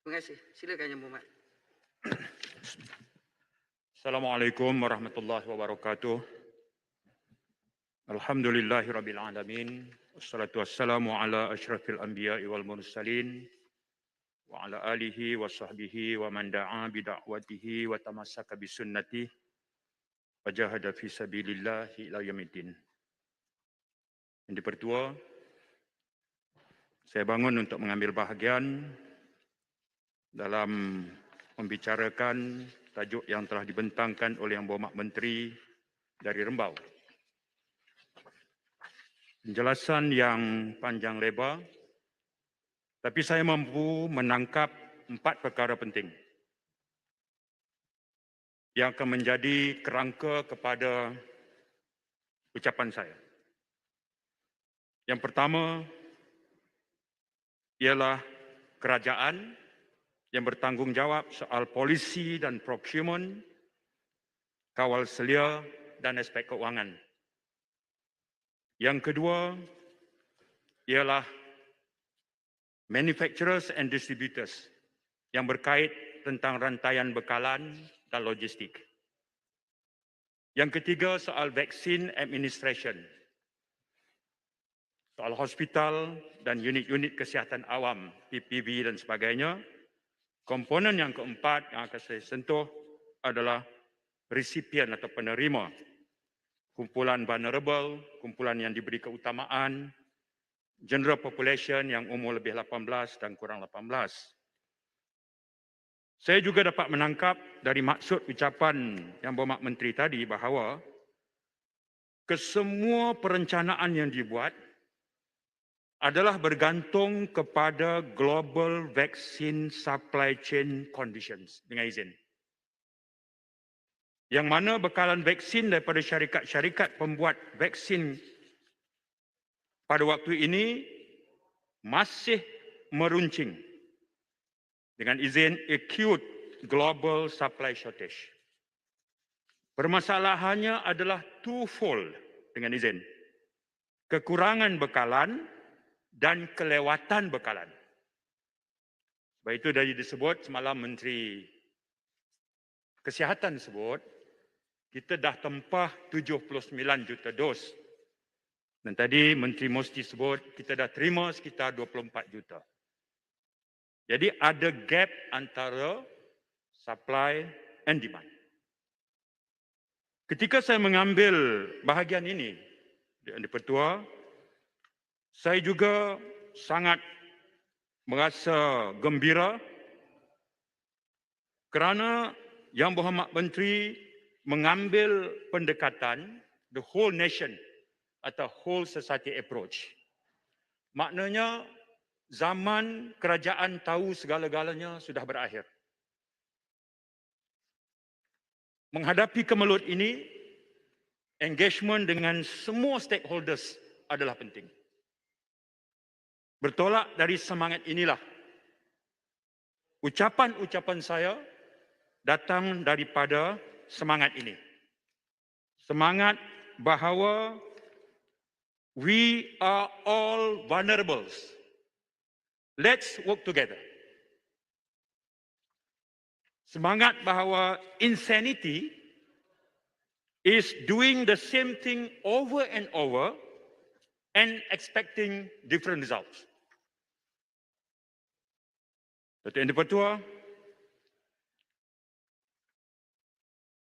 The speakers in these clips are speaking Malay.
Terima kasih. Silakan Yang Muhammad. Assalamualaikum warahmatullahi wabarakatuh. Alhamdulillahirabbil alamin. Wassalatu wassalamu ala asyrafil anbiya'i wal mursalin wa ala alihi wa sahbihi wa man da'a bi da'watihi wa tamassaka bi sunnatihi wa jahada fi sabilillahi ila yaumiddin. Yang dipertua, saya bangun untuk mengambil bahagian dalam membicarakan tajuk yang telah dibentangkan oleh Yang Berhormat Menteri dari Rembau. Penjelasan yang panjang lebar, tapi saya mampu menangkap 4 perkara penting yang akan menjadi kerangka kepada ucapan saya. Yang pertama ialah kerajaan yang bertanggungjawab soal polisi dan procurement, kawal selia dan aspek keuangan. Yang kedua ialah manufacturers and distributors yang berkait tentang rantaian bekalan dan logistik. Yang ketiga soal vaksin administration, soal hospital dan unit-unit kesihatan awam, PPV dan sebagainya. Komponen yang keempat yang akan saya sentuh adalah resipien atau penerima, kumpulan vulnerable, kumpulan yang diberi keutamaan, general population yang umur lebih 18 dan kurang 18. Saya juga dapat menangkap dari maksud ucapan Yang Berhormat Menteri tadi bahawa kesemua perencanaan yang dibuat adalah bergantung kepada global vaccine supply chain conditions, dengan izin. Yang mana bekalan vaksin daripada syarikat-syarikat pembuat vaksin pada waktu ini masih meruncing dengan izin acute global supply shortage. Permasalahannya adalah twofold, dengan izin. Kekurangan bekalan dan kelewatan bekalan. Sebab itu tadi disebut semalam Menteri Kesihatan sebut, kita dah tempah 79 juta dos. Dan tadi Menteri Musti sebut, kita dah terima sekitar 24 juta. Jadi ada gap antara supply and demand. Ketika saya mengambil bahagian ini, di Pertua, saya juga sangat merasa gembira kerana Yang Berhormat Menteri mengambil pendekatan the whole nation atau whole society approach. Maknanya zaman kerajaan tahu segala-galanya sudah berakhir. Menghadapi kemelut ini, engagement dengan semua stakeholders adalah penting. Bertolak dari semangat inilah, ucapan-ucapan saya datang daripada semangat ini. Semangat bahawa we are all vulnerables. Let's work together. Semangat bahawa insanity is doing the same thing over and over and expecting different results. Datuk Yang di-Pertua,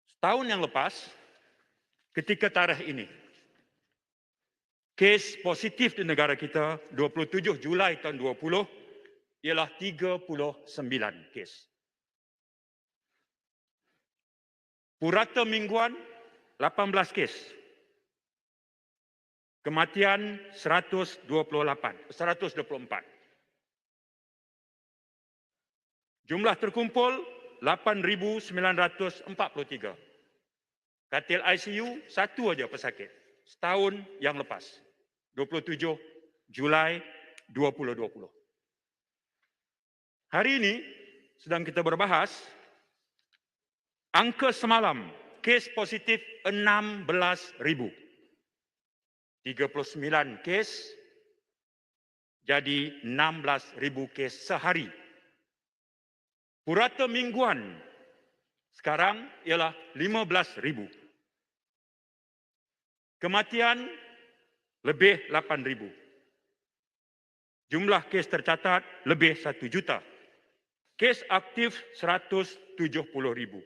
setahun yang lepas, ketika tarikh ini, kes positif di negara kita 27 Julai tahun 20 ialah 39 kes. Purata mingguan 18 kes. Kematian 124. Jumlah terkumpul 8,943. Katil ICU satu aja pesakit. Setahun yang lepas. 27 Julai 2020. Hari ini sedang kita berbahas, angka semalam kes positif 16,000. 39 kes jadi 16,000 kes sehari. Purata mingguan sekarang ialah 15,000. Kematian lebih 8,000. Jumlah kes tercatat lebih 1 juta. Kes aktif 170,000.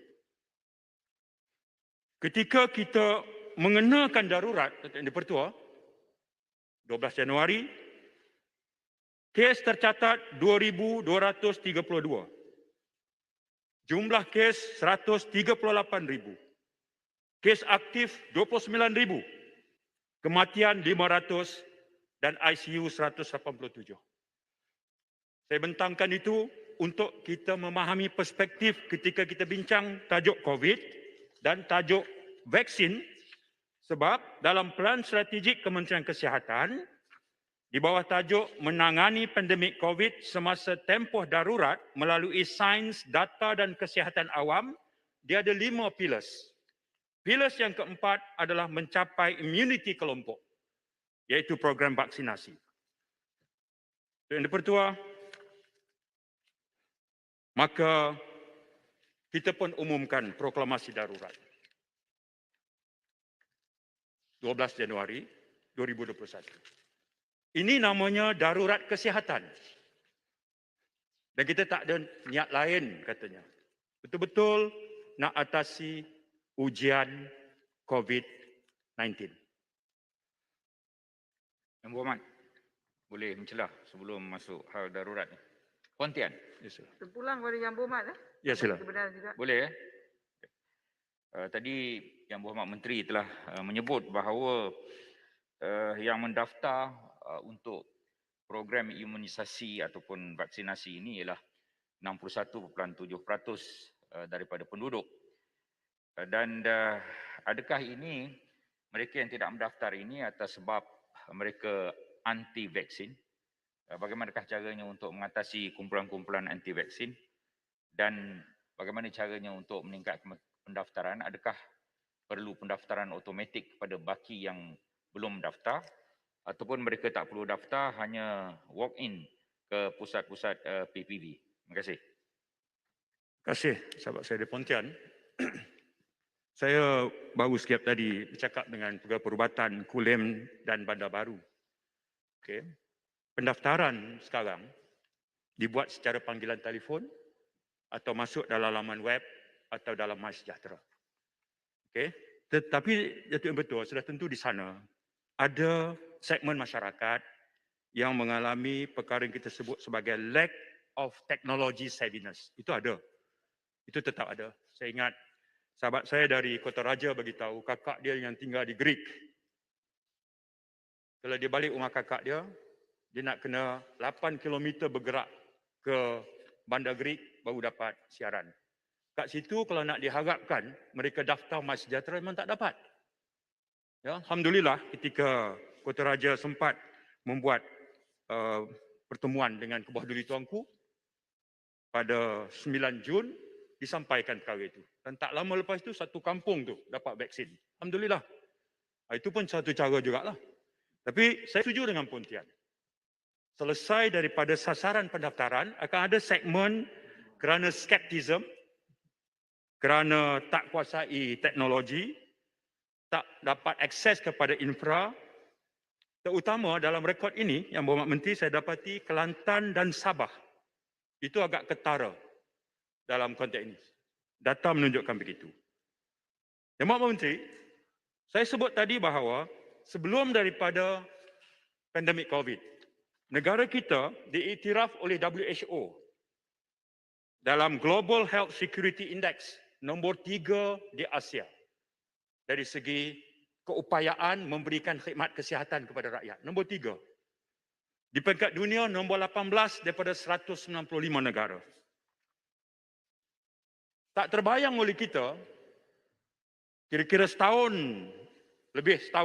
Ketika kita mengenakan darurat, Datuk Yang di-Pertua, 12 Januari, kes tercatat 2,232. Jumlah kes 138,000. Kes aktif 29,000. Kematian 500 dan ICU 187. Saya bentangkan itu untuk kita memahami perspektif ketika kita bincang tajuk COVID dan tajuk vaksin, sebab dalam pelan strategik Kementerian Kesihatan di bawah tajuk menangani pandemik COVID semasa tempoh darurat melalui sains, data dan kesihatan awam, dia ada 5 pillars. Pillars yang keempat adalah mencapai immunity kelompok, iaitu program vaksinasi. Yang di-Pertua, maka kita pun umumkan proklamasi darurat. 12 Januari 2021. Ini namanya darurat kesihatan. Dan kita tak ada niat lain katanya. Betul-betul nak atasi ujian COVID-19. Yang Berhormat, boleh mencelah sebelum masuk hal darurat ni. Puan Tian. Yes, sir. Terpulang kepada Yang Berhormat. Ya, sila. Kebenaran juga. Boleh ya? Tadi Yang Berhormat Menteri telah menyebut bahawa yang mendaftar untuk program imunisasi ataupun vaksinasi ini ialah 61.7% daripada penduduk. Dan adakah ini mereka yang tidak mendaftar ini atas sebab mereka anti vaksin? Bagaimanakah caranya untuk mengatasi kumpulan-kumpulan anti vaksin? Dan bagaimana caranya untuk meningkatkan pendaftaran? Adakah perlu pendaftaran automatik kepada baki yang belum mendaftar? Ataupun mereka tak perlu daftar, hanya walk in ke pusat-pusat PPV? Terima kasih. Terima kasih sahabat saya di Pontian. Saya baru sekejap tadi bercakap dengan Pegawai Perubatan Kulim dan Bandar Baru. Okay. Pendaftaran sekarang dibuat secara panggilan telefon atau masuk dalam laman web atau dalam MySejahtera. Okay. Tetapi Datuk Yang Betul, sudah tentu di sana ada segmen masyarakat yang mengalami perkara yang kita sebut sebagai lack of technology savviness. Itu ada. Itu tetap ada. Saya ingat sahabat saya dari Kota Raja beritahu kakak dia yang tinggal di Greek. Kalau dia balik rumah kakak dia nak kena 8 km bergerak ke Bandar Greek baru dapat siaran. Kat situ kalau nak diharapkan mereka daftar MySejahtera memang tak dapat. Ya, Alhamdulillah ketika Kota Raja sempat membuat pertemuan dengan Kebawah Duli Tuanku pada 9 Jun disampaikan perkara itu. Dan tak lama lepas itu satu kampung tu dapat vaksin. Alhamdulillah. Itu pun satu cara jugalah. Tapi saya setuju dengan Pontian. Selesai daripada sasaran pendaftaran akan ada segmen kerana skeptism, kerana tak kuasai teknologi, tak dapat akses kepada infra. Terutama dalam rekod ini yang Berhormat Menteri saya dapati Kelantan dan Sabah. Itu agak ketara dalam konteks ini. Data menunjukkan begitu. Yang Berhormat Menteri, saya sebut tadi bahawa sebelum daripada pandemik COVID, negara kita diiktiraf oleh WHO dalam Global Health Security Index nombor 3 di Asia dari segi keupayaan memberikan khidmat kesihatan kepada rakyat. Nombor 3. Di peringkat dunia nombor 18 daripada 195 negara. Tak terbayang oleh kita, kira-kira setahun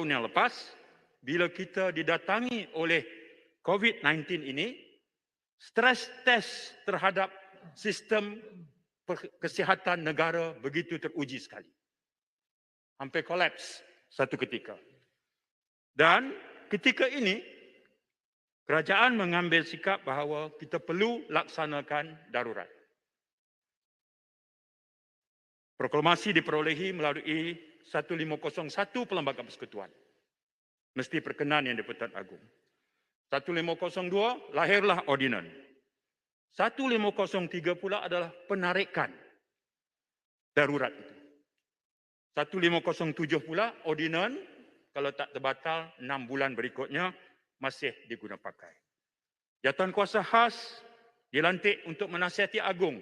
yang lepas, bila kita didatangi oleh COVID-19 ini, stress test terhadap sistem kesihatan negara begitu teruji sekali. Hampir kolaps satu ketika. Dan ketika ini, kerajaan mengambil sikap bahawa kita perlu laksanakan darurat. Proklamasi diperolehi melalui 1501 Perlembagaan Persekutuan. Mesti perkenan Yang di-Pertuan Agong. 1502 lahirlah ordinan. 1503 pula adalah penarikan darurat itu. 1507 pula ordinan kalau tak terbatal 6 bulan berikutnya masih diguna pakai. Jawatan kuasa khas dilantik untuk menasihati agung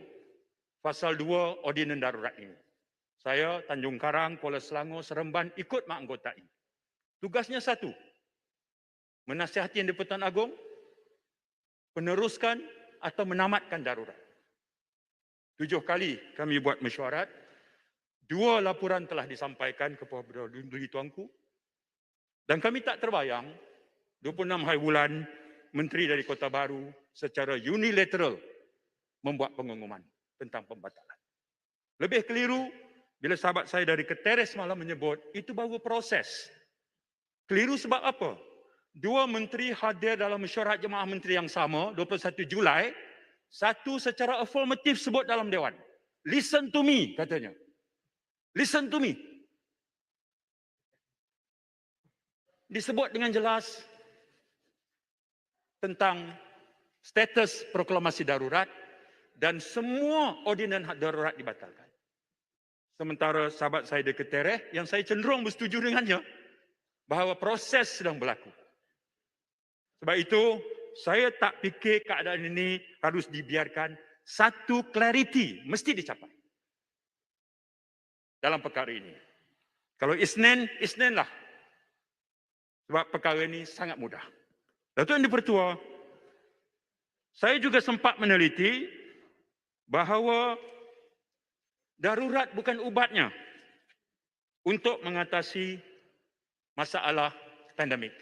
pasal 2 ordinan darurat ini. Saya, Tanjung Karang, Kuala Selangor, Seremban ikut menganggotai. Tugasnya satu, menasihati Yang di-Pertuan Agong, peneruskan atau menamatkan darurat. 7 kali kami buat mesyuarat, 2 laporan telah disampaikan kepada Duli Tuanku, dan kami tak terbayang 26 hari bulan Menteri dari Kota Baru secara unilateral membuat pengumuman tentang pembatalan. Lebih keliru bila sahabat saya dari Keteres malah menyebut itu baru proses. Keliru sebab apa? 2 menteri hadir dalam mesyuarat jemaah menteri yang sama 21 Julai, satu secara afirmatif sebut dalam Dewan. Listen to me, katanya. Listen to me. Disebut dengan jelas tentang status proklamasi darurat dan semua ordinan darurat dibatalkan. Sementara sahabat saya di Ketereh yang saya cenderung bersetuju dengannya bahawa proses sedang berlaku. Sebab itu, saya tak fikir keadaan ini harus dibiarkan. Satu clarity mesti dicapai dalam perkara ini. Kalau Isnin, Isninlah. Sebab perkara ini sangat mudah. Datuk Yang di-Pertua, saya juga sempat meneliti bahawa darurat bukan ubatnya untuk mengatasi masalah pandemik.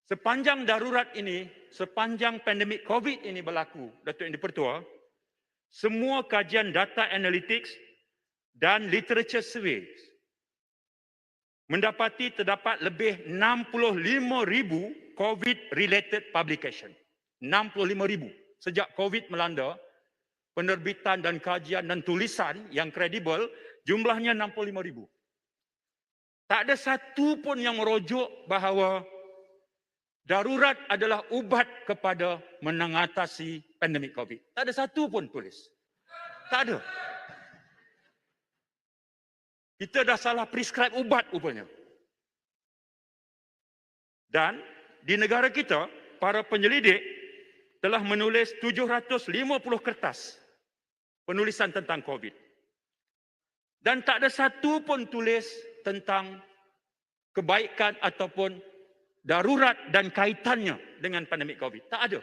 Sepanjang darurat ini, sepanjang pandemik COVID ini berlaku, Datuk Yang di-Pertua, semua kajian data analytics dan literature surveys mendapati terdapat lebih 65,000 COVID-related publication. 65,000. Sejak COVID melanda, penerbitan dan kajian dan tulisan yang kredibel jumlahnya 65,000. Tak ada satu pun yang merujuk bahawa darurat adalah ubat kepada mengatasi pandemik COVID. Tak ada satu pun tulis. Tak ada. Kita dah salah prescribe ubat rupanya. Dan di negara kita, para penyelidik telah menulis 750 kertas penulisan tentang COVID. Dan tak ada satu pun tulis tentang kebaikan ataupun darurat dan kaitannya dengan pandemik COVID. Tak ada.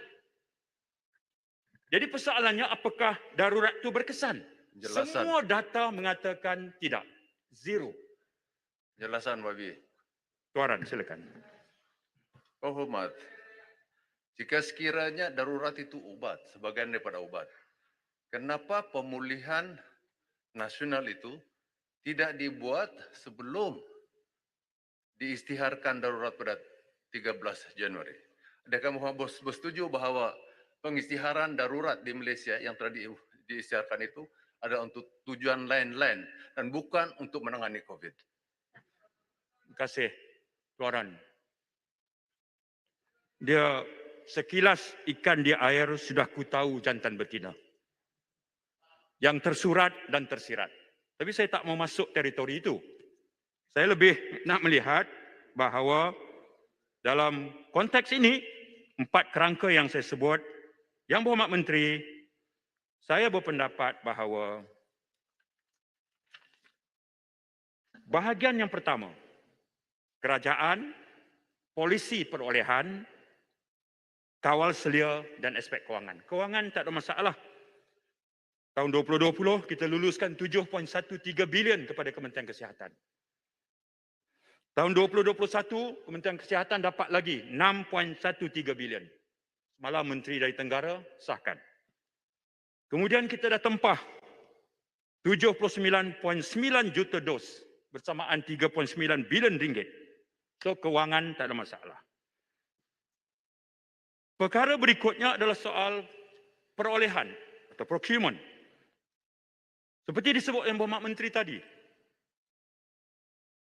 Jadi persoalannya apakah darurat itu berkesan? Penjelasan. Semua data mengatakan tidak. Zero. Penjelasan, Wabi. Tuaran, silakan. Hormat. Jika sekiranya darurat itu ubat, sebagian daripada ubat, kenapa pemulihan nasional itu tidak dibuat sebelum diisytiharkan darurat pada 13 Januari? Adakah Muhammad bersetuju bahawa pengisytiharan darurat di Malaysia yang telah diisytiharkan itu ada untuk tujuan lain-lain dan bukan untuk menangani COVID? Terima kasih, Tuaran. Dia sekilas ikan di air sudah ku tahu jantan betina. Yang tersurat dan tersirat. Tapi saya tak mau masuk teritori itu. Saya lebih nak melihat bahawa dalam konteks ini, 4 kerangka yang saya sebut, Yang Berhormat Menteri, saya berpendapat bahawa bahagian yang pertama, kerajaan, polisi perolehan, kawal selia dan aspek kewangan. Kewangan tak ada masalah. Tahun 2020 kita luluskan 7.13 bilion kepada Kementerian Kesihatan. Tahun 2021 Kementerian Kesihatan dapat lagi 6.13 bilion. Semalam Menteri dari Tenggara sahkan. Kemudian kita dah tempah 79.9 juta dos bersamaan 3.9 bilion ringgit. So kewangan tak ada masalah. Perkara berikutnya adalah soal perolehan atau procurement. Seperti disebut yang Berhormat Menteri tadi,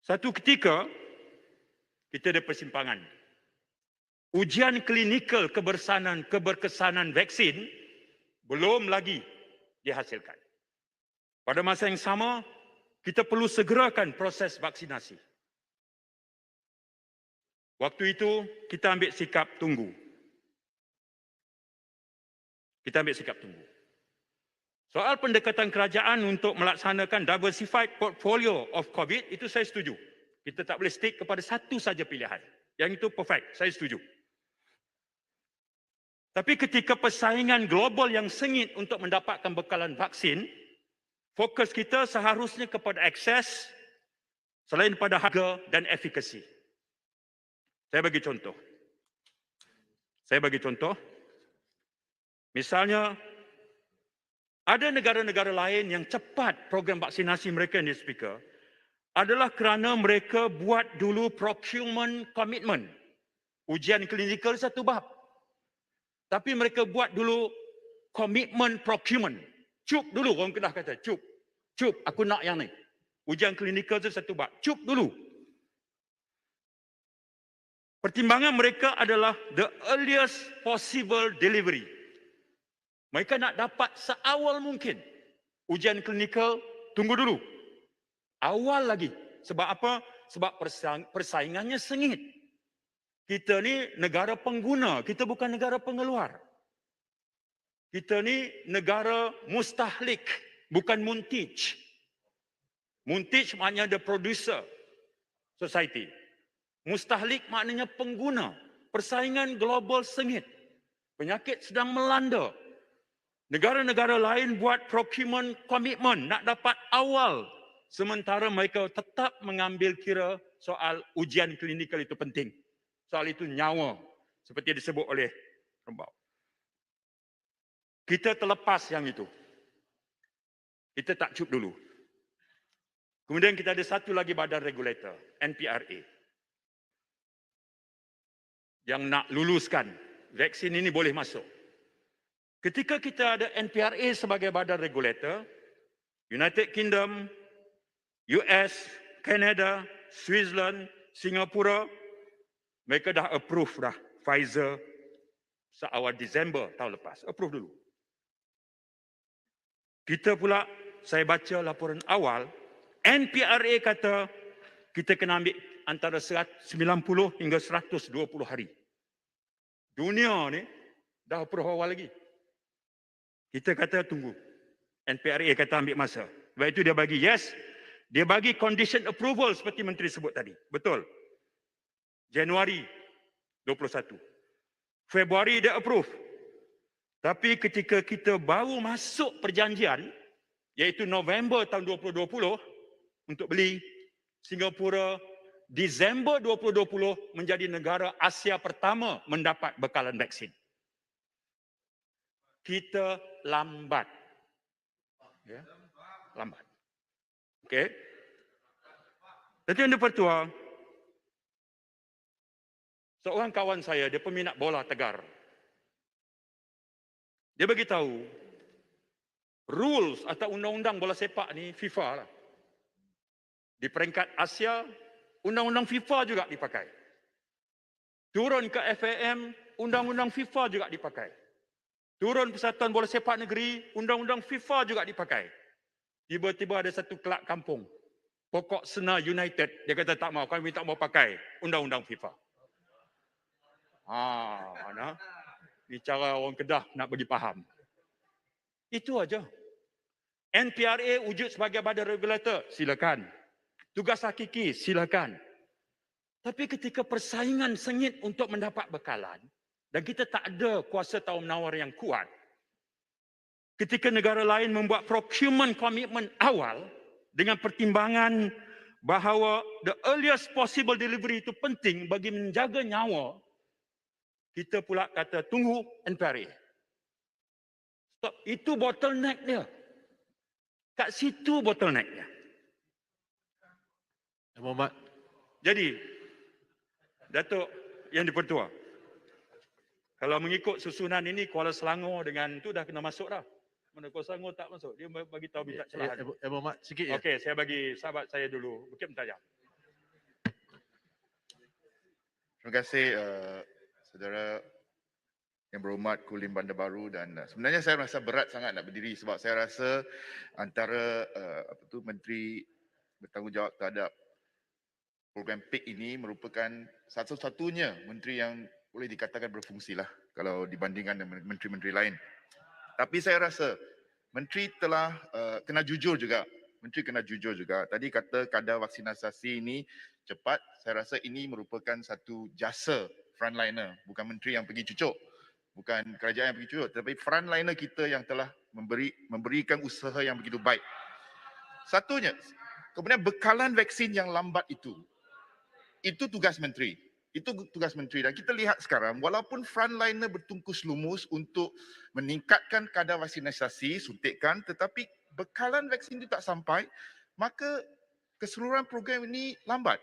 satu ketika kita ada persimpangan. Ujian klinikal keberkesanan vaksin belum lagi dihasilkan. Pada masa yang sama, kita perlu segerakan proses vaksinasi. Waktu itu, kita ambil sikap tunggu. Soal pendekatan kerajaan untuk melaksanakan diversified portfolio of COVID, itu saya setuju. Kita tak boleh stick kepada satu saja pilihan. Yang itu perfect, saya setuju. Tapi ketika persaingan global yang sengit untuk mendapatkan bekalan vaksin, fokus kita seharusnya kepada akses selain pada harga dan efikasi. Saya bagi contoh. Misalnya, ada negara-negara lain yang cepat program vaksinasi mereka ni, Speaker, adalah kerana mereka buat dulu procurement commitment. Ujian klinikal satu bab. Tapi mereka buat dulu komitmen procurement. Cup dulu, orang Kedah kata. Cup, aku nak yang ni. Ujian klinikal itu satu bab. Cup dulu. Pertimbangan mereka adalah the earliest possible delivery. Mereka nak dapat seawal mungkin. Ujian klinikal, tunggu dulu. Awal lagi. Sebab apa? Sebab persaingannya sengit. Kita ni negara pengguna, kita bukan negara pengeluar. Kita ni negara mustahlik, bukan muntij. Muntij maknanya the producer society. Mustahlik maknanya pengguna. Persaingan global sengit. Penyakit sedang melanda. Negara-negara lain buat procurement commitment nak dapat awal. Sementara mereka tetap mengambil kira soal ujian klinikal itu penting. Soal itu nyawa. Seperti disebut oleh Rembau. Kita terlepas yang itu. Kita tak cup dulu. Kemudian kita ada satu lagi badan regulator, NPRA. Yang nak luluskan vaksin ini boleh masuk. Ketika kita ada NPRA sebagai badan regulator, United Kingdom, US, Canada, Switzerland, Singapura, mereka dah approve dah Pfizer seawal Disember tahun lepas. Approve dulu. Kita pula, saya baca laporan awal, NPRA kata kita kena ambil antara 90 hingga 120 hari. Dunia ni dah approve awal lagi. Kita kata tunggu. NPRA kata ambil masa. Sebab itu dia bagi yes. Dia bagi condition approval seperti Menteri sebut tadi. Betul. Januari 21. Februari dia approve. Tapi ketika kita baru masuk perjanjian, iaitu November tahun 2020, untuk beli, Singapura Disember 2020 menjadi negara Asia pertama mendapat bekalan vaksin. Kita lambat. Ya, lambat. Okey. Jadi yang dipertua, seorang kawan saya, dia peminat bola tegar. Dia beritahu, rules atau undang-undang bola sepak ni FIFA lah. Di peringkat Asia, undang-undang FIFA juga dipakai. Turun ke FAM, undang-undang FIFA juga dipakai. Turun Persatuan Bola Sepak Negeri, undang-undang FIFA juga dipakai. Tiba-tiba ada satu kelab kampung, Pokok Sena United, dia kata tak mau, kami tak mau pakai undang-undang FIFA. Mana? Ini cara orang Kedah nak bagi faham. Itu aja. NPRA wujud sebagai badan regulator, silakan. Tugas hakiki, silakan. Tapi ketika persaingan sengit untuk mendapat bekalan, dan kita tak ada kuasa tawar-menawar yang kuat, ketika negara lain membuat procurement commitment awal, dengan pertimbangan bahawa the earliest possible delivery itu penting bagi menjaga nyawa, kita pula kata tunggu NPRA. Stop. Itu bottleneck dia. Kat situ bottleneck dia. Muhammad. Jadi, Datuk Yang di-Pertua, kalau mengikut susunan ini Kuala Selangor dengan tu dah kena masuk dah. Mana kuasa Anggur tak masuk. Dia bagi tahu minta Ya, celahan. Abang Mat, sikit ya. Okey, saya bagi sahabat saya dulu. Bukit Mentajam. Terima kasih saudara yang berhormat Kulim Bandar Baru dan sebenarnya saya rasa berat sangat nak berdiri sebab saya rasa antara menteri bertanggungjawab terhadap program PIK ini merupakan satu-satunya menteri yang boleh dikatakan berfungsi lah kalau dibandingkan dengan menteri-menteri lain. Tapi saya rasa menteri telah kena jujur juga. Menteri kena jujur juga. Tadi kata kadar vaksinasi ini cepat. Saya rasa ini merupakan satu jasa frontliner. Bukan menteri yang pergi cucuk. Bukan kerajaan yang pergi cucuk. Tetapi frontliner kita yang telah memberikan usaha yang begitu baik. Satunya, kemudian bekalan vaksin yang lambat itu tugas menteri. Itu tugas menteri dan kita lihat sekarang walaupun frontliner bertungkus lumus untuk meningkatkan kadar vaksinasi, suntikan, tetapi bekalan vaksin itu tak sampai, maka keseluruhan program ini lambat.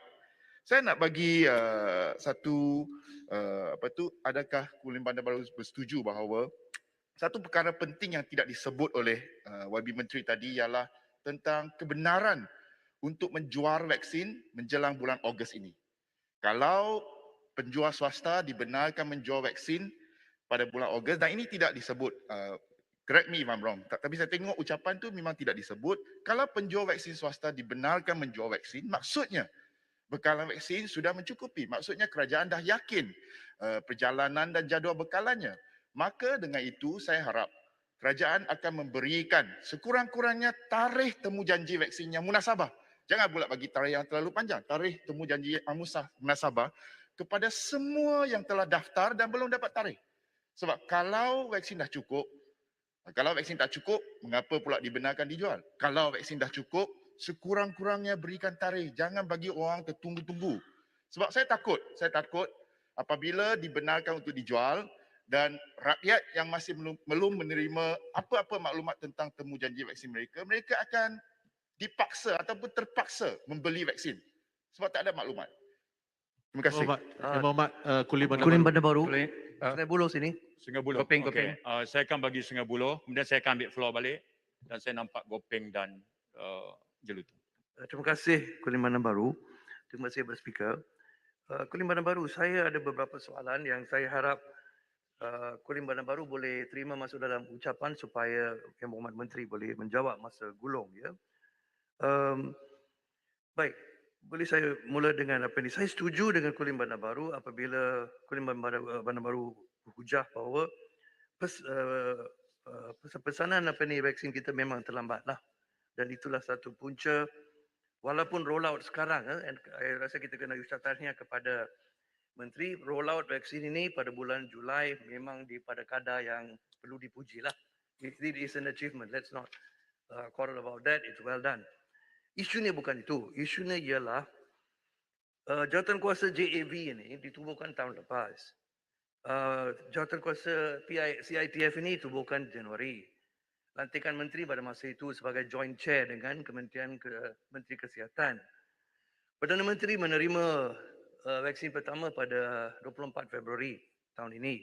Saya nak bagi adakah Kulim Bandar Baru bersetuju bahawa satu perkara penting yang tidak disebut oleh YB Menteri tadi ialah tentang kebenaran untuk menjual vaksin menjelang bulan Ogos ini. Kalau penjual swasta dibenarkan menjual vaksin pada bulan Ogos dan ini tidak disebut, correct me if I'm wrong, tapi saya tengok ucapan tu memang tidak disebut. Kalau penjual vaksin swasta dibenarkan menjual vaksin, maksudnya bekalan vaksin sudah mencukupi. Maksudnya kerajaan dah yakin perjalanan dan jadual bekalannya. Maka dengan itu saya harap kerajaan akan memberikan sekurang-kurangnya tarikh temu janji vaksin yang munasabah. Jangan pula bagi tarikh yang terlalu panjang. Tarikh temu janji yang munasabah kepada semua yang telah daftar dan belum dapat tarikh. Sebab kalau vaksin dah cukup, kalau vaksin tak cukup, mengapa pula dibenarkan dijual? Kalau vaksin dah cukup, sekurang-kurangnya berikan tarikh. Jangan bagi orang tertunggu-tunggu. Sebab saya takut apabila dibenarkan untuk dijual dan rakyat yang masih belum menerima apa-apa maklumat tentang temu janji vaksin mereka, mereka akan dipaksa ataupun terpaksa membeli vaksin sebab tak ada maklumat. Terima kasih. Abang Mat, Kulim Bandar Baru. Sungai Buloh sini. Sungai Buloh. Gopeng. Saya akan bagi Sungai Buloh, kemudian saya akan ambil floor balik dan saya nampak Gopeng dan Jelutung. Terima kasih Kulim Bandar Baru. Terima kasih Speaker. Kulim Bandar Baru, saya ada beberapa soalan yang saya harap Kulim Bandar Baru boleh terima masuk dalam ucapan supaya Yang Berhormat Menteri boleh menjawab masa gulung. Ya. Baik, boleh saya mula dengan apa ini? Saya setuju dengan Kulim Bandar Baru apabila Kulim Bandar Baru berhujah bahawa pesanan vaksin kita memang terlambatlah. Dan itulah satu punca walaupun rollout sekarang, saya rasa kita kena ucap tahniah kepada Menteri, rollout vaksin ini pada bulan Julai memang pada kadar yang perlu dipuji lah. It is an achievement, let's not quarrel about that, it's well done. Isunya bukan itu. Isunya ialah jawatan kuasa JAV ini ditubuhkan tahun lepas. Jawatan kuasa CITF ini ditubuhkan Januari. Lantikan menteri pada masa itu sebagai joint chair dengan Menteri Kesihatan. Perdana Menteri menerima vaksin pertama pada 24 Februari tahun ini.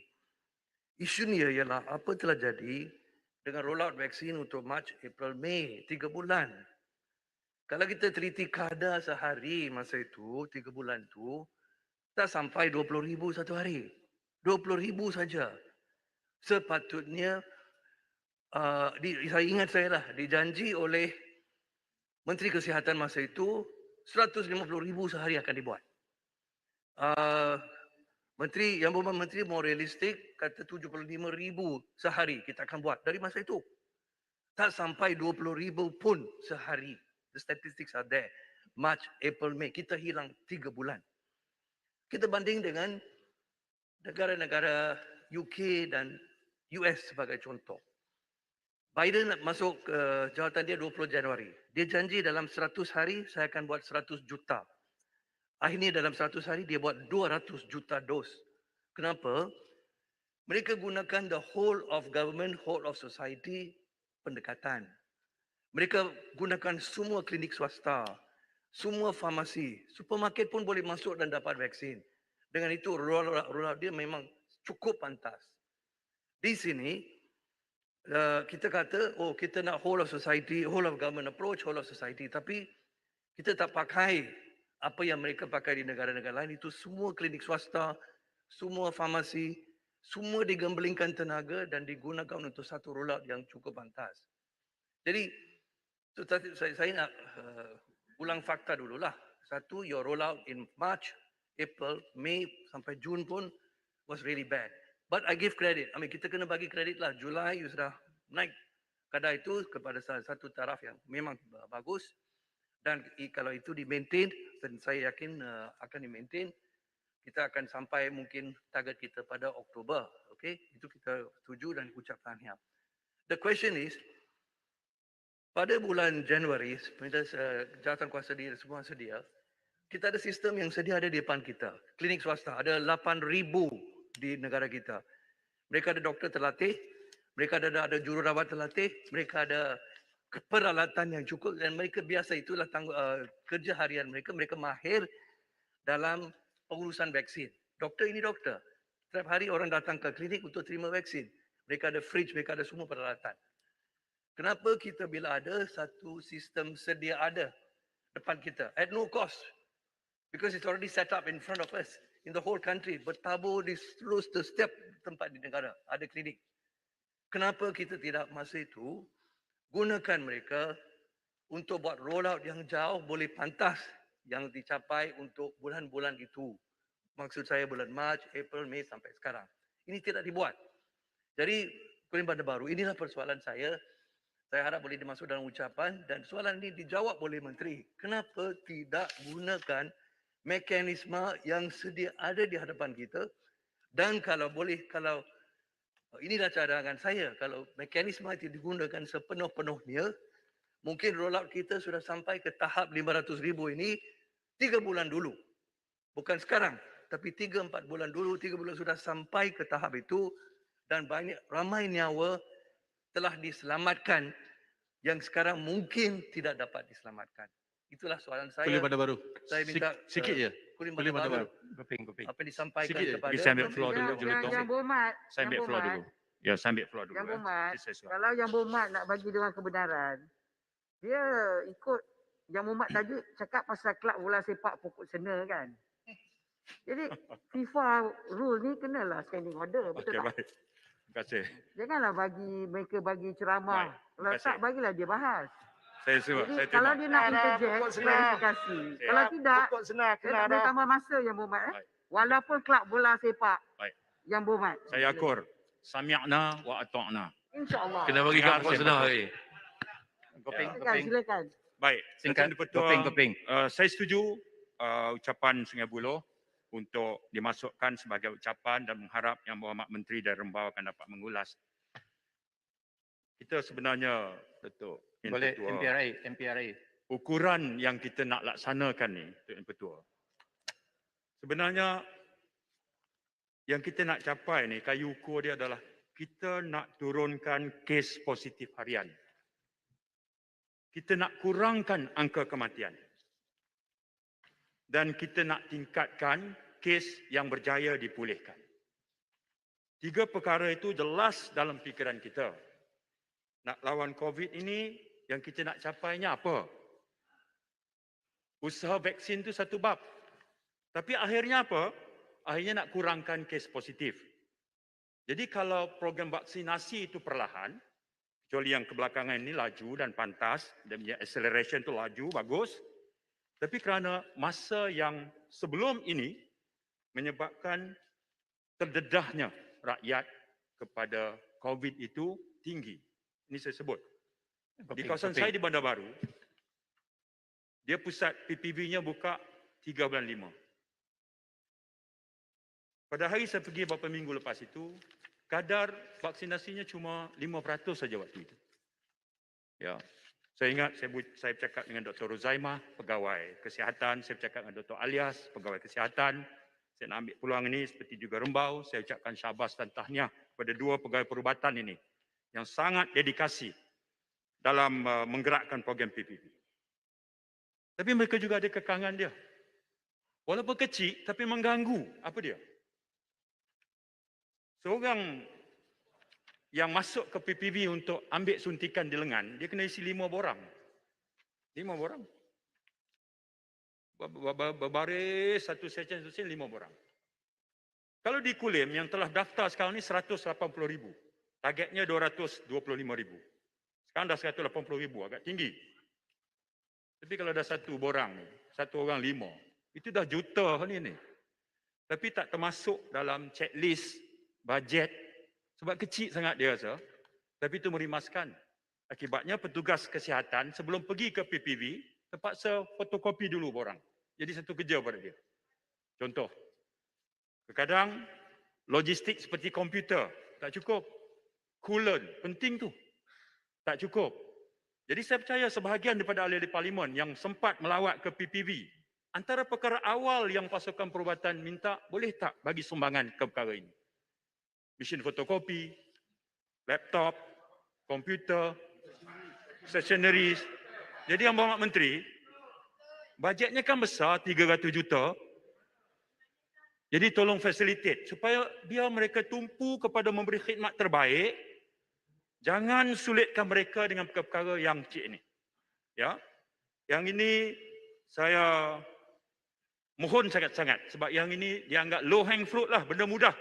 Isunya ialah apa telah jadi dengan rollout vaksin untuk Mac, April, Mei, 3 bulan. Kalau kita teliti kadar sehari masa itu, 3 bulan tu, tak sampai 20,000 satu hari. 20,000 saja. Sepatutnya, saya ingat saya lah, dijanji oleh Menteri Kesihatan masa itu, 150,000 sehari akan dibuat. Yang Berhormat Menteri mau realistik, kata 75,000 sehari kita akan buat dari masa itu. Tak sampai 20,000 pun sehari. The statistics are there. March, April, May. Kita hilang 3 bulan. Kita banding dengan negara-negara UK dan US sebagai contoh. Biden masuk jawatan dia 20 Januari. Dia janji dalam 100 hari saya akan buat 100 juta. Akhirnya dalam 100 hari dia buat 200 juta dos. Kenapa? Mereka gunakan the whole of government, whole of society pendekatan. Mereka gunakan semua klinik swasta, semua farmasi, supermarket pun boleh masuk dan dapat vaksin. Dengan itu rollout dia memang cukup pantas. Di sini kita kata, oh kita nak whole of society, whole of government approach, whole of society. Tapi kita tak pakai apa yang mereka pakai di negara-negara lain. Itu semua klinik swasta, semua farmasi, semua digembelingkan tenaga dan digunakan untuk satu rollout yang cukup pantas. Jadi, saya nak ulang fakta dululah. Satu, your rollout in March, April, May sampai Jun pun was really bad. But I give credit. I mean, kita kena bagi kredit lah. Julai you sudah naik kadar itu kepada salah satu taraf yang memang bagus. Dan kalau itu di-maintain, dan saya yakin akan di-maintain, kita akan sampai mungkin target kita pada Oktober. Okay? Itu kita setuju dan ucapkan tahniah. The question is, pada bulan Januari, jawatan kuasa dia semua sedia, kita ada sistem yang sedia ada di depan kita. Klinik swasta, ada 8,000 di negara kita. Mereka ada doktor terlatih, mereka ada jururawat terlatih, mereka ada peralatan yang cukup dan mereka biasa itulah kerja harian mereka. Mereka mahir dalam pengurusan vaksin. Doktor ini doktor. Setiap hari orang datang ke klinik untuk terima vaksin. Mereka ada fridge, mereka ada semua peralatan. Kenapa kita bila ada satu sistem sedia ada depan kita at no cost? Because it's already set up in front of us in the whole country. Bertabur di seluruh setiap tempat di negara ada klinik. Kenapa kita tidak masa itu gunakan mereka untuk buat rollout yang jauh boleh pantas yang dicapai untuk bulan-bulan itu. Maksud saya bulan Mac, April, Mei sampai sekarang. Ini tidak dibuat. Jadi, Kulim Bandar Baru, inilah persoalan saya. Saya harap boleh dimasuk dalam ucapan dan soalan ini dijawab oleh Menteri. Kenapa tidak gunakan mekanisme yang sedia ada di hadapan kita dan kalau boleh, kalau inilah cadangan saya, kalau mekanisme itu digunakan sepenuh-penuhnya, mungkin rollout kita sudah sampai ke tahap 500,000 ini 3 bulan dulu. Bukan sekarang, tapi 3-4 bulan dulu, 3 bulan sudah sampai ke tahap itu dan ramai nyawa telah diselamatkan yang sekarang mungkin tidak dapat diselamatkan. Itulah soalan saya. Kulim Bandar Baru. Saya minta sikit je. Kulim Kulim Bandar Bandar Baru. Kuping. Apa yang disampaikan Sikit je. kepada Saya ambil floor dulu, Yang berhormat. Saya ambil floor dulu. Ya, saya ambil floor dulu. Yang berhormat. Nanti saya suap. Kalau yang berhormat nak bagi dia orang kebenaran, dia ikut yang berhormat tadi cakap pasal kelab bola sepak pokok sena kan. Jadi FIFA rule ni kenalah standing order, betul Okey, tak? baik. Terima kasih. Janganlah mereka bagi ceramah. Baik, terima Kalau kasih. tak bagilah dia bahas. Saya suap, Jadi saya kalau terima. dia nak interject, klarifikasi. Kalau tidak, saya tak boleh tambah masa yang berhormat. Baik. Walaupun kelab bola sepak Baik. yang berhormat. Saya akur. Sami'na wa ata'na. InsyaAllah. Kena bagi kat pokok senah hari. Silakan. Baik, Singkat, Tuan Ketua, Gopeng. saya setuju ucapan Sungai Buloh untuk dimasukkan sebagai ucapan dan mengharap Yang Berhormat Menteri dan Rembau akan dapat mengulas. Kita sebenarnya, Datuk Yang Boleh Ketua, MPRA. ukuran yang kita nak laksanakan ni, Tuan Ketua, sebenarnya yang kita nak capai ni, kayu ukur dia adalah kita nak turunkan kes positif harian. Kita nak kurangkan angka kematian. Dan kita nak tingkatkan kes yang berjaya dipulihkan. 3 perkara itu jelas dalam fikiran kita. Nak lawan COVID ini, yang kita nak capainya apa? Usaha vaksin itu satu bab. Tapi akhirnya apa? Akhirnya nak kurangkan kes positif. Jadi kalau program vaksinasi itu perlahan, kecuali yang kebelakangan ini laju dan pantas, dia punya acceleration itu laju, bagus. Tapi kerana masa yang sebelum ini menyebabkan terdedahnya rakyat kepada COVID itu tinggi. Ini saya sebut. Di kawasan saya di Bandar Baru, dia pusat PPV-nya buka 3 bulan 5. Pada hari saya pergi beberapa minggu lepas itu, kadar vaksinasinya cuma 5% saja waktu itu. Ya. Saya ingat saya bercakap dengan Dr. Rozaimah, pegawai kesihatan, saya bercakap dengan Dr. Alias, pegawai kesihatan. Saya nak ambil peluang ini seperti juga Rembau, saya ucapkan syabas dan tahniah kepada 2 pegawai perubatan ini yang sangat dedikasi dalam menggerakkan program PPP. Tapi mereka juga ada kekangan dia. Walaupun kecil tapi mengganggu. Apa dia? Seorang yang masuk ke PPV untuk ambil suntikan di lengan, dia kena isi 5 borang. 5 borang. Berbaris satu session 5 borang. Kalau di Kulim yang telah daftar sekarang ni 180,000. Targetnya 225,000. Sekarang dah 180,000, agak tinggi. Tapi kalau dah satu borang, satu orang 5, itu dah juta ni. Tapi tak termasuk dalam checklist bajet sebab kecil sangat dia rasa. Tapi itu merimaskan. Akibatnya petugas kesihatan sebelum pergi ke PPV terpaksa fotokopi dulu borang. Jadi satu kerja pada dia. Contoh, kadang logistik seperti komputer tak cukup. Coolant, penting tu. Tak cukup. Jadi saya percaya sebahagian daripada ahli-ahli parlimen yang sempat melawat ke PPV, antara perkara awal yang pasukan perubatan minta, boleh tak bagi sumbangan ke perkara ini? Mesin fotokopi, laptop, komputer, stationeries. Jadi yang Berhormat Menteri, bajetnya kan besar, 300 juta. Jadi tolong facilitate supaya biar mereka tumpu kepada memberi khidmat terbaik. Jangan sulitkan mereka dengan perkara-perkara yang kecil ini. Ya. Yang ini saya mohon sangat-sangat sebab yang ini dianggap low hang fruit lah, benda mudah.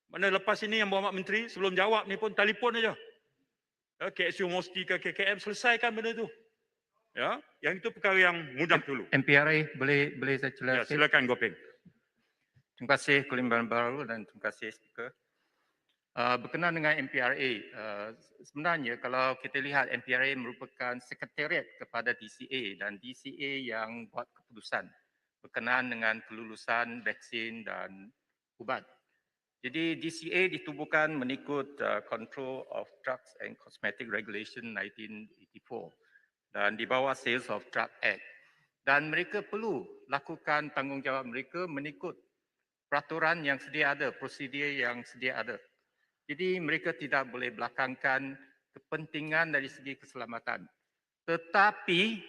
Mana lepas ini yang Berhormat Menteri sebelum jawab ni pun telefon aja. Ya, KSU Mosti ke KKM selesaikan benda tu. Ya, yang itu perkara yang mudah dulu. MPRA boleh saya Ya, jelaskan? silakan Gopeng. Terima kasih Kulim Baru dan terima kasih Speaker. Berkenaan dengan MPRA, sebenarnya kalau kita lihat MPRA merupakan sekretariat kepada DCA dan DCA yang buat keputusan berkenaan dengan kelulusan vaksin dan ubat. Jadi DCA ditubuhkan mengikut Control of Drugs and Cosmetic Regulation 1984 dan di bawah Sales of Drug Act. Dan mereka perlu lakukan tanggungjawab mereka mengikut peraturan yang sedia ada, prosedur yang sedia ada. Jadi mereka tidak boleh belakangkan kepentingan dari segi keselamatan. Tetapi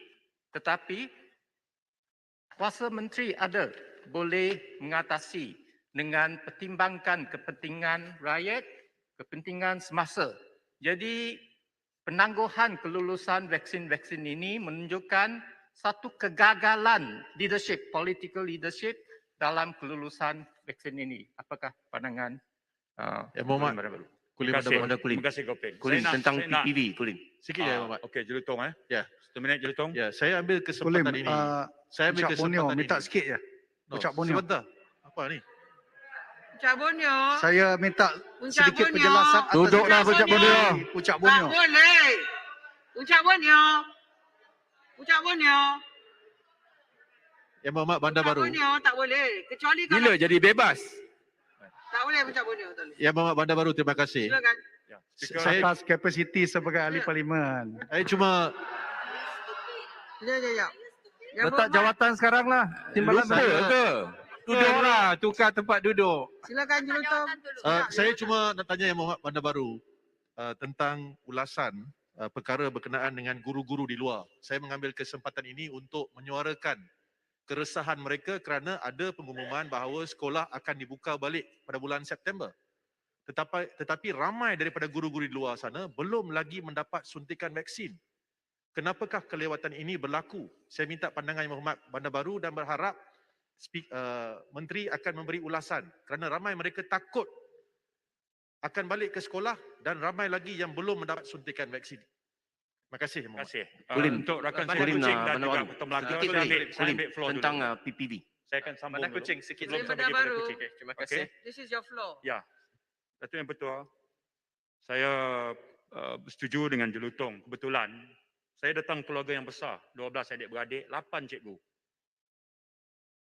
kuasa menteri ada boleh mengatasi dengan pertimbangkan kepentingan rakyat, kepentingan semasa. Jadi penangguhan kelulusan vaksin-vaksin ini menunjukkan satu kegagalan leadership, political leadership dalam kelulusan vaksin ini. Apakah pandangan Muhammad Kulim Bandar Baru. Terima kasih Gopeng. Kulim Saya nak- tentang saya nak- PPV, Kulim. Sikit je Muhammad. Okey, Jelutong Ya. 1 minit Jelutong. Ya, saya ambil kesempatan ini. Saya ambil Ucap Borneo, kesempatan minta ini. sikit je. No, Ucap Borneo. sebentar. Apa ni? Ucap Borneo. Saya minta Ucap sedikit Borneo. penjelasan atas Duduklah, Ucap Borneo. Ucap Tak Borneo. boleh. Ucap Borneo. Ucap Borneo. Ya Muhammad Bandar Ucap Baru. Borneo tak boleh. Kecuali kalau Bila jadi bebas? tak boleh ucap Borneo tak boleh. Ya Muhammad Bandar Baru, terima kasih. Silakan. Ya. Speaker, Saya Atas kapasiti sebagai ahli parlimen. saya cuma Ya. Letak jawatan sekarang lah. Timbalan Lupa ke? Duduklah, tukar tempat duduk. Silakan Jelutong. saya cuma nak tanya Yang Muhammad Bandar Baru tentang ulasan perkara berkenaan dengan guru-guru di luar. Saya mengambil kesempatan ini untuk menyuarakan keresahan mereka kerana ada pengumuman bahawa sekolah akan dibuka balik pada bulan September. Tetapi ramai daripada guru-guru di luar sana belum lagi mendapat suntikan vaksin. Kenapakah kelewatan ini berlaku? Saya minta pandangan Yang Muhammad Bandar Baru dan berharap Menteri akan memberi ulasan kerana ramai mereka takut akan balik ke sekolah dan ramai lagi yang belum mendapat suntikan vaksin. Terima kasih. terima kasih. Kulim. Untuk rakan saya Kulim, Kucing dan Bandar juga Baru. Petam Melaka, Sikit saya lagi, ambil Kulim, floor tentang dulu. PPV. Saya akan sambung Bandar dulu. Kucing, sikit Sebelum Kulim saya Bandar bagi pada Baru. Kucing. Terima Okey. kasih. This is your floor. Ya. Datuk Yang Pertua, saya setuju dengan Jelutong. Kebetulan saya datang keluarga yang besar, 12 adik-beradik, 8 cikgu.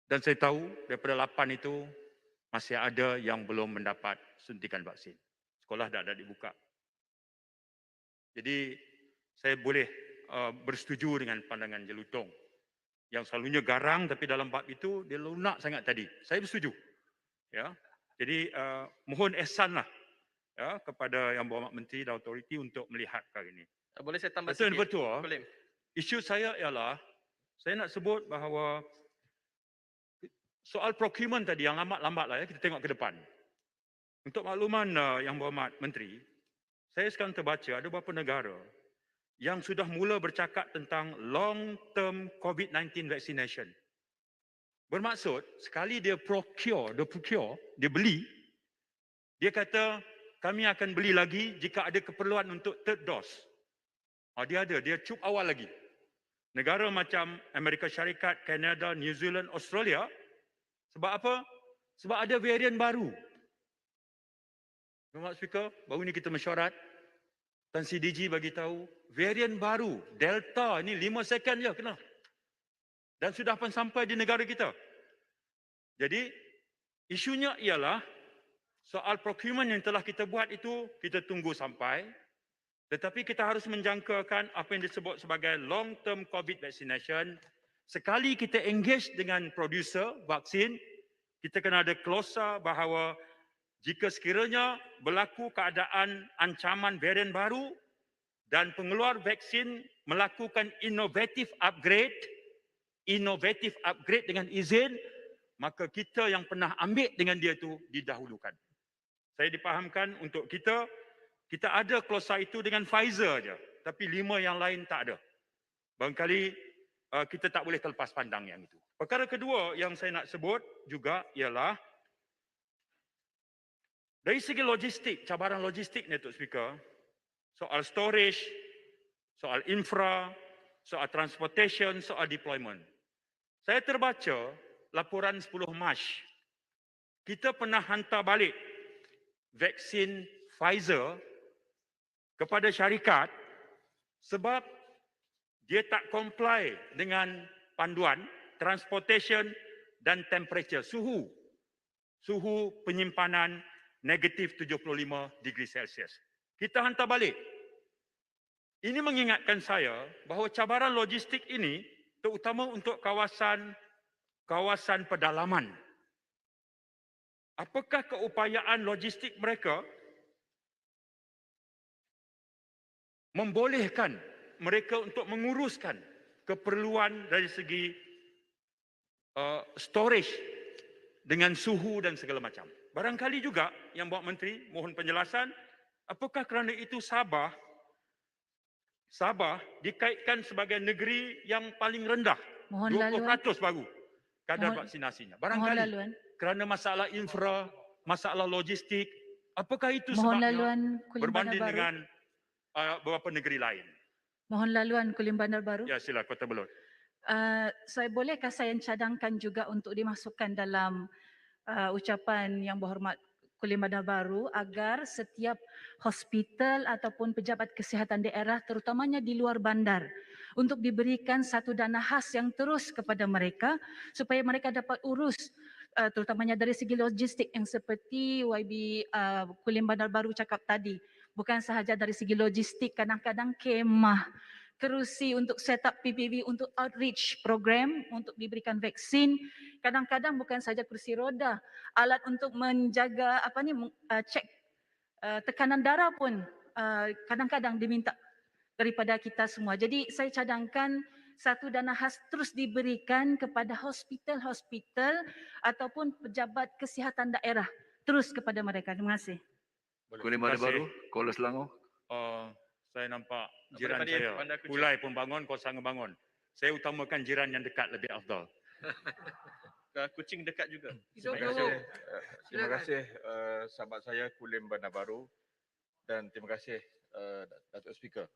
Dan saya tahu daripada 8 itu masih ada yang belum mendapat suntikan vaksin. Sekolah dah ada dibuka. Jadi saya boleh bersetuju dengan pandangan Jelutong yang selalunya garang tapi dalam bab itu dia lunak sangat tadi. Saya bersetuju. Ya. Jadi mohon ihsanlah ya kepada Yang Berhormat Menteri dan autoriti untuk melihat perkara ini. Boleh saya tambah Betul sikit? betul. Kulim. Isu saya ialah saya nak sebut bahawa soal procurement tadi yang lambat-lambat lah ya kita tengok ke depan. Untuk makluman Yang Berhormat Menteri, Saya sekarang terbaca ada beberapa negara yang sudah mula bercakap tentang long term COVID-19 vaccination. Bermaksud, sekali dia procure, dia beli, dia kata kami akan beli lagi jika ada keperluan untuk third dose. Dia cup awal lagi. Negara macam Amerika Syarikat, Kanada, New Zealand, Australia, sebab apa? Sebab ada varian baru. Tuan Speaker, baru ni kita mesyuarat, Tan CDG bagi tahu, varian baru, Delta ni 5 second je kena. Dan sudah pun sampai di negara kita. Jadi, isunya ialah soal procurement yang telah kita buat itu, kita tunggu sampai. Tetapi kita harus menjangkakan apa yang disebut sebagai long term COVID vaccination. Sekali kita engage dengan producer vaksin, kita kena ada klausa bahawa jika sekiranya berlaku keadaan ancaman varian baru dan pengeluar vaksin melakukan innovative upgrade dengan izin, maka kita yang pernah ambil dengan dia itu didahulukan. Saya dipahamkan untuk kita ada klausa itu dengan Pfizer aja, tapi 5 yang lain tak ada. Barangkali kita tak boleh terlepas pandang yang itu. Perkara kedua yang saya nak sebut juga ialah dari segi logistik, cabaran logistik ni Tok Speaker, soal storage, soal infra, soal transportation, soal deployment. Saya terbaca laporan 10 Mac. Kita pernah hantar balik vaksin Pfizer kepada syarikat sebab dia tak comply dengan panduan transportation dan temperature, suhu penyimpanan negatif 75 degree Celsius. Kita hantar balik. Ini mengingatkan saya bahawa cabaran logistik ini terutama untuk kawasan pedalaman. Apakah keupayaan logistik mereka membolehkan mereka untuk menguruskan keperluan dari segi storage dengan suhu dan segala macam. Barangkali juga yang Bapak Menteri mohon penjelasan, apakah kerana itu Sabah dikaitkan sebagai negeri yang paling rendah, 20% baru kadar vaksinasinya. Barangkali kerana masalah infra, masalah logistik, apakah itu sebabnya berbanding dengan beberapa negeri lain? Mohon laluan Kulim Bandar Baru. Ya, sila Kota Belud. Bolehkah saya cadangkan juga untuk dimasukkan dalam ucapan yang berhormat Kulim Bandar Baru agar setiap hospital ataupun pejabat kesihatan daerah terutamanya di luar bandar untuk diberikan satu dana khas yang terus kepada mereka supaya mereka dapat urus terutamanya dari segi logistik yang seperti YB Kulim Bandar Baru cakap tadi. Bukan sahaja dari segi logistik, kadang-kadang kemah, kerusi untuk set up PPV untuk outreach program untuk diberikan vaksin. Kadang-kadang bukan saja kerusi roda, alat untuk menjaga cek tekanan darah pun kadang-kadang diminta daripada kita semua. Jadi saya cadangkan satu dana khas terus diberikan kepada hospital-hospital ataupun pejabat kesihatan daerah terus kepada mereka. Terima kasih. Kulim Bandar Baru, Kuala Selangor. Saya nampak jiran saya, Ulai pun bangun, Kosang bangun. Saya utamakan jiran yang dekat lebih afdal. Kucing dekat juga. Terima kasih sahabat saya Kulim Bandar Baru dan terima kasih Datuk Speaker.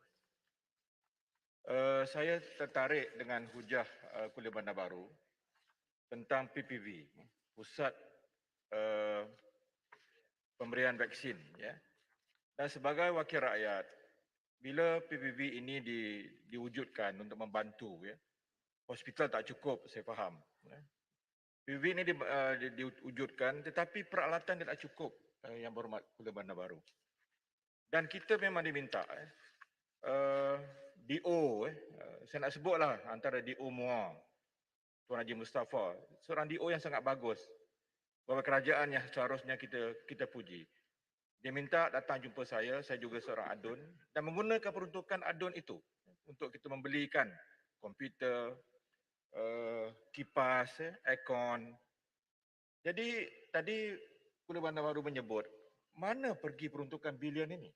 Saya tertarik dengan hujah Kulim Bandar Baru tentang PPV, Pusat Pemberian Vaksin, ya. Dan sebagai wakil rakyat, bila PPV ini diwujudkan untuk membantu, ya, hospital tak cukup, saya faham. Ya. PPV ini diwujudkan, tetapi peralatan tidak cukup, yang berhormat Kulim Bandar Baru. Dan kita memang diminta, DO, saya nak sebutlah antara DO Muar, Tuan Haji Mustafa, seorang DO yang sangat bagus. Bahawa kerajaan yang seharusnya kita puji. Dia minta datang jumpa saya juga seorang adun dan menggunakan peruntukan adun itu untuk kita membelikan komputer, kipas, aircon. Jadi tadi Kulim Bandar Baru menyebut mana pergi peruntukan bilion ini?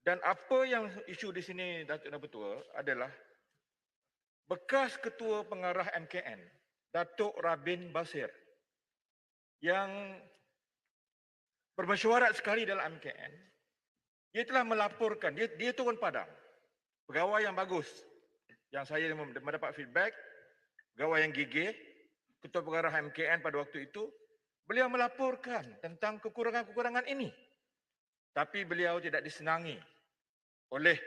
Dan apa yang isu di sini Datuk dan Ketua adalah bekas Ketua Pengarah MKN, Datuk Rabin Basir, yang bermesyuarat sekali dalam MKN, dia telah melaporkan, dia turun padang, pegawai yang bagus, yang saya mendapat feedback, pegawai yang gigih, Ketua Pengarah MKN pada waktu itu, beliau melaporkan tentang kekurangan-kekurangan ini. Tapi beliau tidak disenangi oleh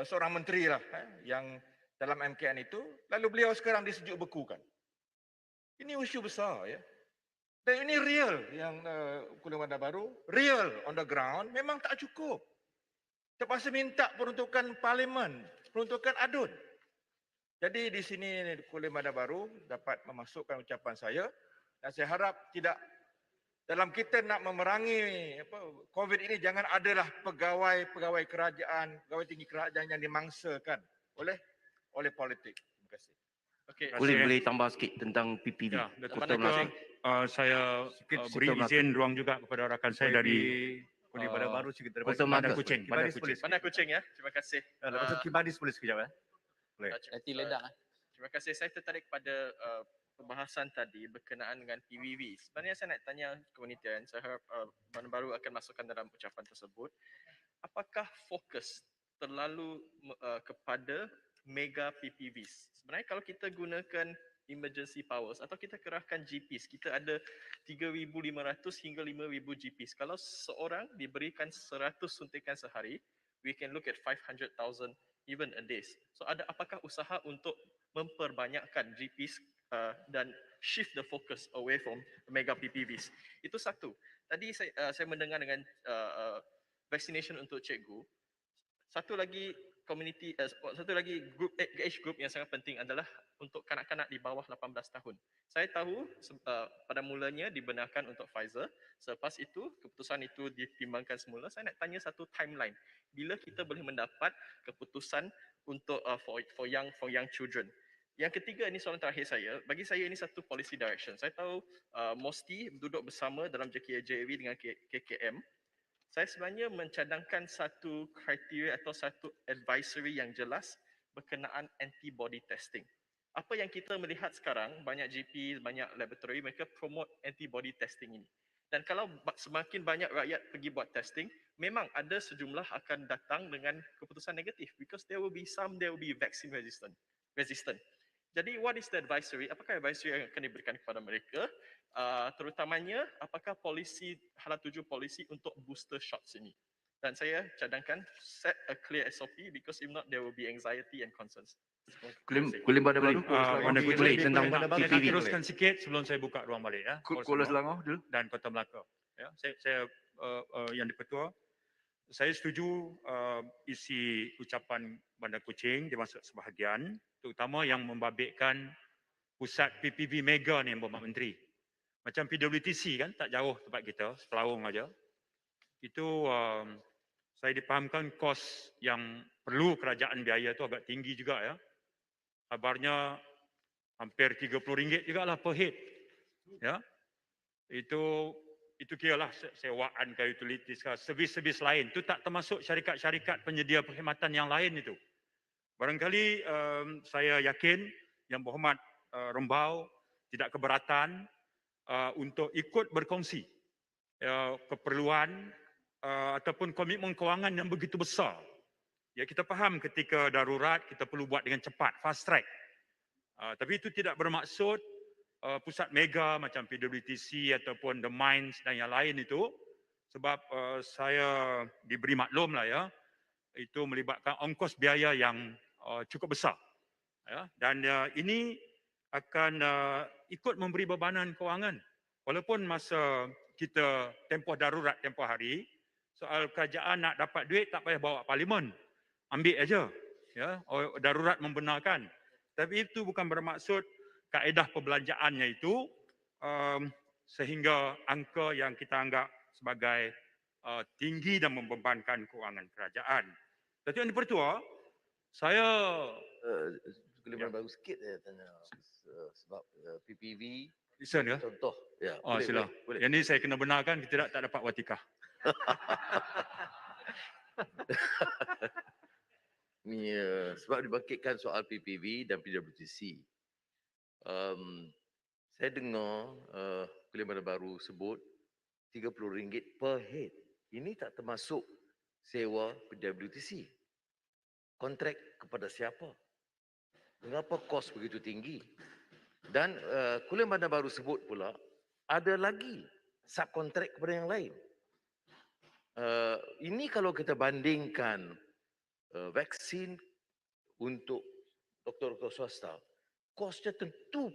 seorang menteri lah yang dalam MKN itu, lalu beliau sekarang disejuk bekukan. Ini isu besar ya. Dan ini real yang Kuala Bandar Baru, real on the ground, memang tak cukup. Terpaksa minta peruntukan parlimen, peruntukan adun. Jadi di sini Kuala Bandar Baru dapat memasukkan ucapan saya dan saya harap tidak dalam kita nak memerangi COVID ini jangan adalah pegawai kerajaan, pegawai tinggi kerajaan yang dimangsakan oleh politik. Terima kasih. Okey, boleh tambah sikit tentang PPV. Ya, Datuk saya beri izin ruang juga kepada rakan saya dari Kuala Bandar Baru Bandar Kuching. Bandar Kuching ya. Terima kasih. Lepas tu Kibadis boleh sekejap Boleh. Nanti ledak. Terima kasih. Saya tertarik pada pembahasan tadi berkenaan dengan PVV. Sebenarnya saya nak tanya komuniti dan saya harap Bandar Baru akan masukkan dalam ucapan tersebut. Apakah fokus terlalu kepada mega PPVs? Sebenarnya kalau kita gunakan emergency powers atau kita kerahkan GPs, kita ada 3,500 hingga 5,000 GPs. Kalau seorang diberikan 100 suntikan sehari, we can look at 500,000 even a day. So apakah usaha untuk memperbanyakkan GPs dan shift the focus away from mega PPVs? Itu satu. Tadi saya mendengar dengan vaccination untuk cikgu. Satu lagi age group yang sangat penting adalah untuk kanak-kanak di bawah 18 tahun. Saya tahu pada mulanya dibenarkan untuk Pfizer. Selepas itu keputusan itu ditimbangkan semula. Saya nak tanya satu timeline. Bila kita boleh mendapat keputusan untuk for young children? Yang ketiga, ini soalan terakhir saya. Bagi saya ini satu policy direction. Saya tahu Mosti duduk bersama dalam JKJAV dengan KKM. Saya sebenarnya mencadangkan satu kriteria atau satu advisory yang jelas berkenaan antibody testing. Apa yang kita melihat sekarang, banyak GP, banyak laboratory, mereka promote antibody testing ini. Dan kalau semakin banyak rakyat pergi buat testing, memang ada sejumlah akan datang dengan keputusan negatif because there will be vaccine resistant. Jadi what is the advisory? Apakah advisory yang akan diberikan kepada mereka? Terutamanya apakah hala tuju polisi untuk booster shots ini? Dan saya cadangkan set a clear SOP because if not there will be anxiety and concerns. Kuala Bandar Baru boleh tentang PPV. PPV. Saya teruskan sikit sebelum saya buka ruang balik ya. Kuala Selangor dulu dan Kota Melaka. Ya, saya yang di-Ketua, saya setuju isi ucapan Bandar Kuching dimasuk sebahagian, terutama yang membabitkan pusat PPV mega ni Bapak Menteri. Macam PWTC kan, tak jauh tempat kita, Sepelawung aja. Itu saya dipahamkan kos yang perlu kerajaan biaya tu agak tinggi juga ya. Kabarnya hampir RM30 juga lah per head. Ya. Itu kiralah sewaan ke utilities ke servis-servis lain. Itu tak termasuk syarikat-syarikat penyedia perkhidmatan yang lain itu. Barangkali saya yakin Yang Berhormat Rembau tidak keberatan untuk ikut berkongsi keperluan ataupun komitmen kewangan yang begitu besar. Ya, kita faham ketika darurat kita perlu buat dengan cepat, fast track. Tapi itu tidak bermaksud pusat mega macam PWTC ataupun The Mines dan yang lain itu, sebab saya diberi maklum lah ya, itu melibatkan ongkos biaya yang cukup besar. Ya, dan ini akan ikut memberi bebanan kewangan. Walaupun masa kita tempoh darurat, tempoh hari, soal kerajaan nak dapat duit tak payah bawa parlimen. Ambil aja. Ya, darurat membenarkan. Tapi itu bukan bermaksud kaedah perbelanjaannya itu sehingga angka yang kita anggap sebagai tinggi dan membebankan kewangan kerajaan. Datuk Yang di-Pertua, saya boleh baru sikit saya tanya sebab PPV listen ya. Contoh. Ya, sila. Yang ni saya kena benarkan kita tak dapat watikah. Ni sebab dibangkitkan soal PPV dan PWTC. Saya dengar Kuliah Bandar Baru sebut RM30 per head. Ini tak termasuk sewa PWTC. Kontrak kepada siapa? Mengapa kos begitu tinggi? Dan Kuliah Bandar Baru sebut pula ada lagi subkontrak kepada yang lain. Ini kalau kita bandingkan vaksin untuk doktor-doktor swasta, kosnya tentu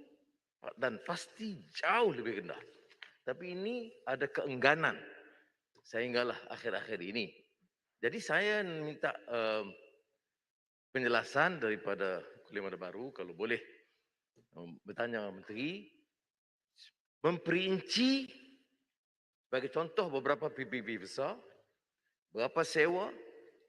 dan pasti jauh lebih rendah. Tapi ini ada keengganan sehinggalah akhir-akhir ini. Jadi saya minta penjelasan daripada Kuliah Bandar Baru, kalau boleh bertanya Menteri, memperinci sebagai contoh beberapa PPV besar, berapa sewa,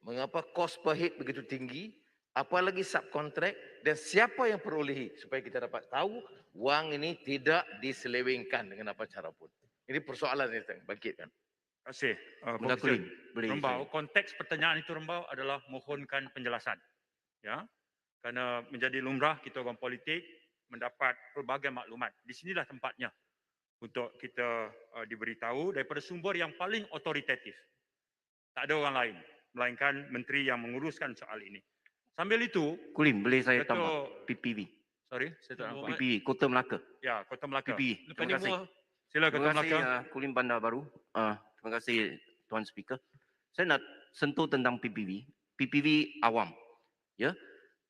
mengapa kos per head begitu tinggi, apa lagi subkontrak dan siapa yang perolehi supaya kita dapat tahu wang ini tidak diselewengkan dengan apa cara pun. Ini persoalan yang saya bangkitkan. Terima kasih. Kulim, boleh Rembau, konteks pertanyaan itu Rembau adalah mohonkan penjelasan. Ya, kerana menjadi lumrah kita orang politik mendapat pelbagai maklumat. Di sinilah tempatnya untuk kita diberitahu daripada sumber yang paling otoritatif. Tak ada orang lain melainkan menteri yang menguruskan soal ini. Sambil itu, Kulim, boleh saya Dato' tambah PPV. Sorry, saya tak nampak. PPV, Kota Melaka. Ya, Kota Melaka. PPV. Lepas Terima kasih. Sila Kota Terima kasih Melaka. Kulim Bandar Baru. Terima kasih Tuan Speaker. Saya nak sentuh tentang PPV. PPV awam. Ya,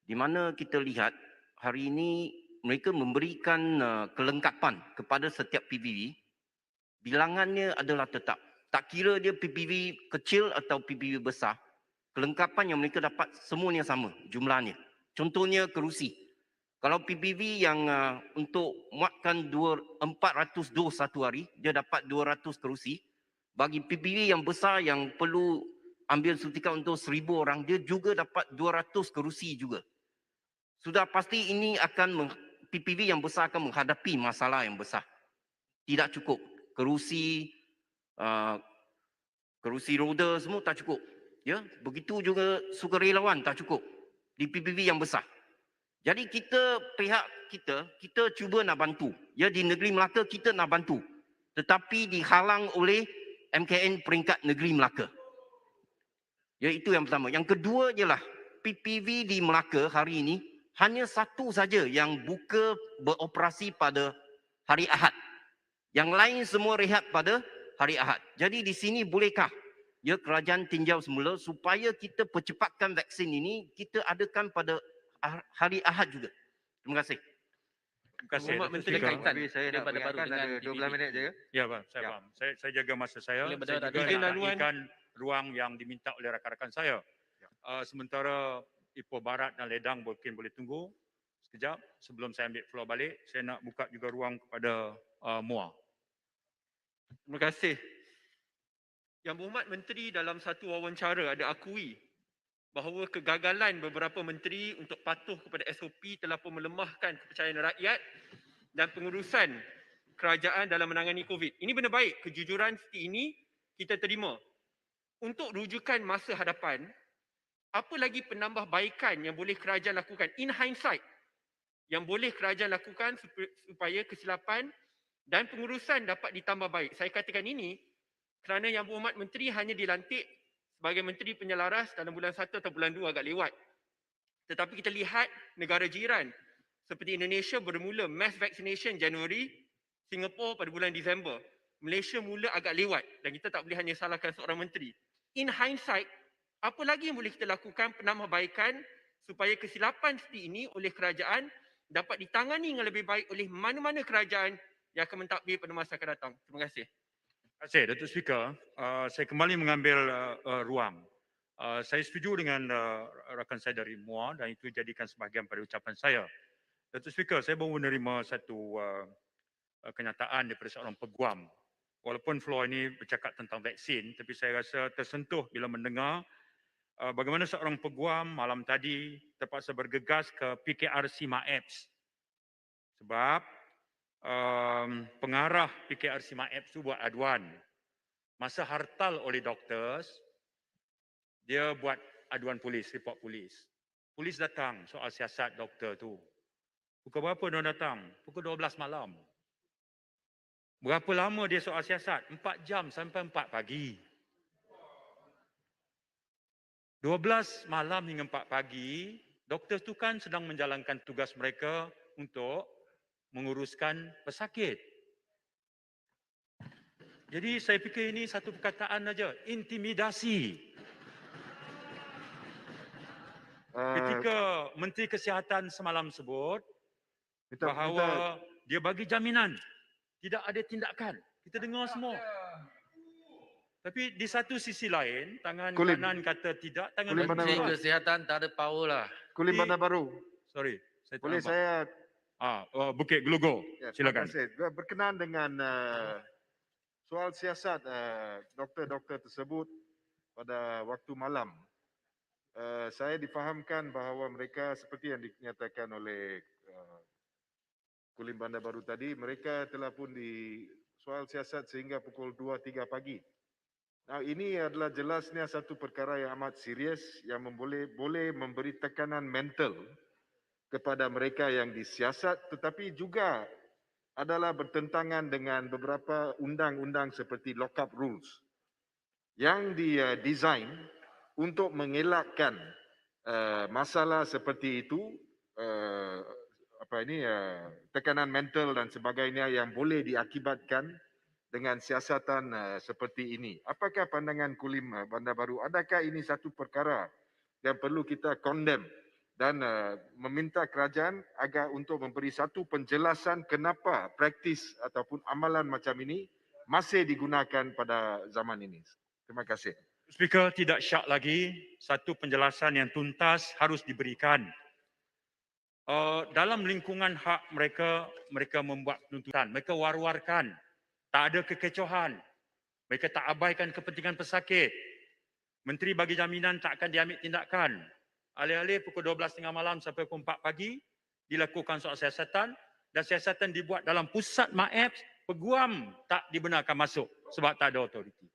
di mana kita lihat hari ini mereka memberikan kelengkapan kepada setiap PPV. Bilangannya adalah tetap. Tak kira dia PPV kecil atau PPV besar, kelengkapan yang mereka dapat semuanya sama jumlahnya. Contohnya kerusi. Kalau PPV yang untuk muatkan 400 dos satu hari, dia dapat 200 kerusi. Bagi PPV yang besar yang perlu ambil suntikan untuk 1,000 orang, dia juga dapat 200 kerusi juga. Sudah pasti ini akan PPV yang besar akan menghadapi masalah yang besar. Tidak cukup. Kerusi roda semua tak cukup. Ya, begitu juga sukarelawan tak cukup di PPV yang besar. Jadi pihak kita cuba nak bantu. Ya, di negeri Melaka kita nak bantu. Tetapi dihalang oleh MKN peringkat negeri Melaka. Ya, itu yang pertama. Yang kedua ialah PPV di Melaka hari ini hanya satu saja yang buka beroperasi pada hari Ahad. Yang lain semua rehat pada hari Ahad. Jadi di sini bolehkah ya kerajaan tinjau semula supaya kita percepatkan vaksin ini kita adakan pada hari Ahad juga. Terima kasih. Terima kasih. Menteri kaitan saya nak berikan ada 12 minit je. Ya, saya faham. Saya jaga masa saya. Saya juga nak bagikan ruang yang diminta oleh rakan-rakan saya. Sementara Ipoh Barat dan Ledang mungkin boleh tunggu sekejap sebelum saya ambil floor balik. Saya nak buka juga ruang kepada Muar. Terima kasih. Yang Berhormat Menteri dalam satu wawancara ada akui bahawa kegagalan beberapa menteri untuk patuh kepada SOP telah pun melemahkan kepercayaan rakyat dan pengurusan kerajaan dalam menangani COVID. Ini benar baik, kejujuran seperti ini kita terima. Untuk rujukan masa hadapan, apa lagi penambahbaikan yang boleh kerajaan lakukan in hindsight yang boleh kerajaan lakukan supaya kesilapan dan pengurusan dapat ditambah baik. Saya katakan ini kerana Yang Berhormat Menteri hanya dilantik sebagai Menteri Penyelaras dalam bulan 1 atau bulan 2 agak lewat. Tetapi kita lihat negara jiran seperti Indonesia bermula mass vaccination Januari, Singapura pada bulan Disember. Malaysia mula agak lewat dan kita tak boleh hanya salahkan seorang menteri. In hindsight, apa lagi yang boleh kita lakukan penambahbaikan supaya kesilapan seperti ini oleh kerajaan dapat ditangani dengan lebih baik oleh mana-mana kerajaan yang akan mentadbir pada masa akan datang. Terima kasih. Terima kasih, Datuk Speaker. Saya kembali mengambil ruang. Saya setuju dengan rakan saya dari MUA dan itu jadikan sebahagian pada ucapan saya. Datuk Speaker, saya baru menerima satu kenyataan daripada seorang peguam. Walaupun floor ini bercakap tentang vaksin, tapi saya rasa tersentuh bila mendengar bagaimana seorang peguam malam tadi terpaksa bergegas ke PKRC MAEPS. Sebab pengarah PKRC MAEPS itu buat aduan. Masa hartal oleh doktor, dia buat aduan polis, report polis. Polis datang soal siasat doktor tu. Pukul berapa dia datang? Pukul 12 malam. Berapa lama dia soal siasat? 4 jam sampai 4 pagi. 12 malam hingga 4 pagi, doktor tu kan sedang menjalankan tugas mereka untuk menguruskan pesakit. Jadi saya fikir ini satu perkataan saja, intimidasi. Ketika Menteri Kesihatan semalam sebut bahawa dia bagi jaminan tidak ada tindakan. Kita dengar semua. Tapi di satu sisi lain, tangan kanan kata tidak, tangan Menteri kiri. Kesihatan tak ada power lah. Kulim Bandar Baru. Sorry, saya tak Boleh nampak. saya Bukit Gelugur. Ya, Silakan. terima kasih. Berkenaan dengan soal siasat doktor-doktor tersebut pada waktu malam, saya difahamkan bahawa mereka seperti yang dinyatakan oleh Kulim Bandar Baru tadi, mereka telah pun di soal siasat sehingga pukul 2-3 pagi. Nah, ini adalah jelasnya satu perkara yang amat serius yang boleh memberi tekanan mental kepada mereka yang disiasat, tetapi juga adalah bertentangan dengan beberapa undang-undang seperti lock-up rules yang didesain untuk mengelakkan masalah seperti itu, tekanan mental dan sebagainya yang boleh diakibatkan dengan siasatan seperti ini. Apakah pandangan Kulim Bandar Baru? Adakah ini satu perkara yang perlu kita condemn dan meminta kerajaan agar untuk memberi satu penjelasan kenapa praktis ataupun amalan macam ini masih digunakan pada zaman ini? Terima kasih. Speaker, tidak syak lagi, satu penjelasan yang tuntas harus diberikan. Dalam lingkungan hak mereka, mereka membuat tuntutan, mereka war-warkan. Tak ada kekecohan. Mereka tak abaikan kepentingan pesakit. Menteri bagi jaminan tak akan diambil tindakan. Alih-alih pukul 12.30 malam sampai pukul 4 pagi, dilakukan soal siasatan dan siasatan dibuat dalam pusat MAEPS, peguam tak dibenarkan masuk sebab tak ada autoriti.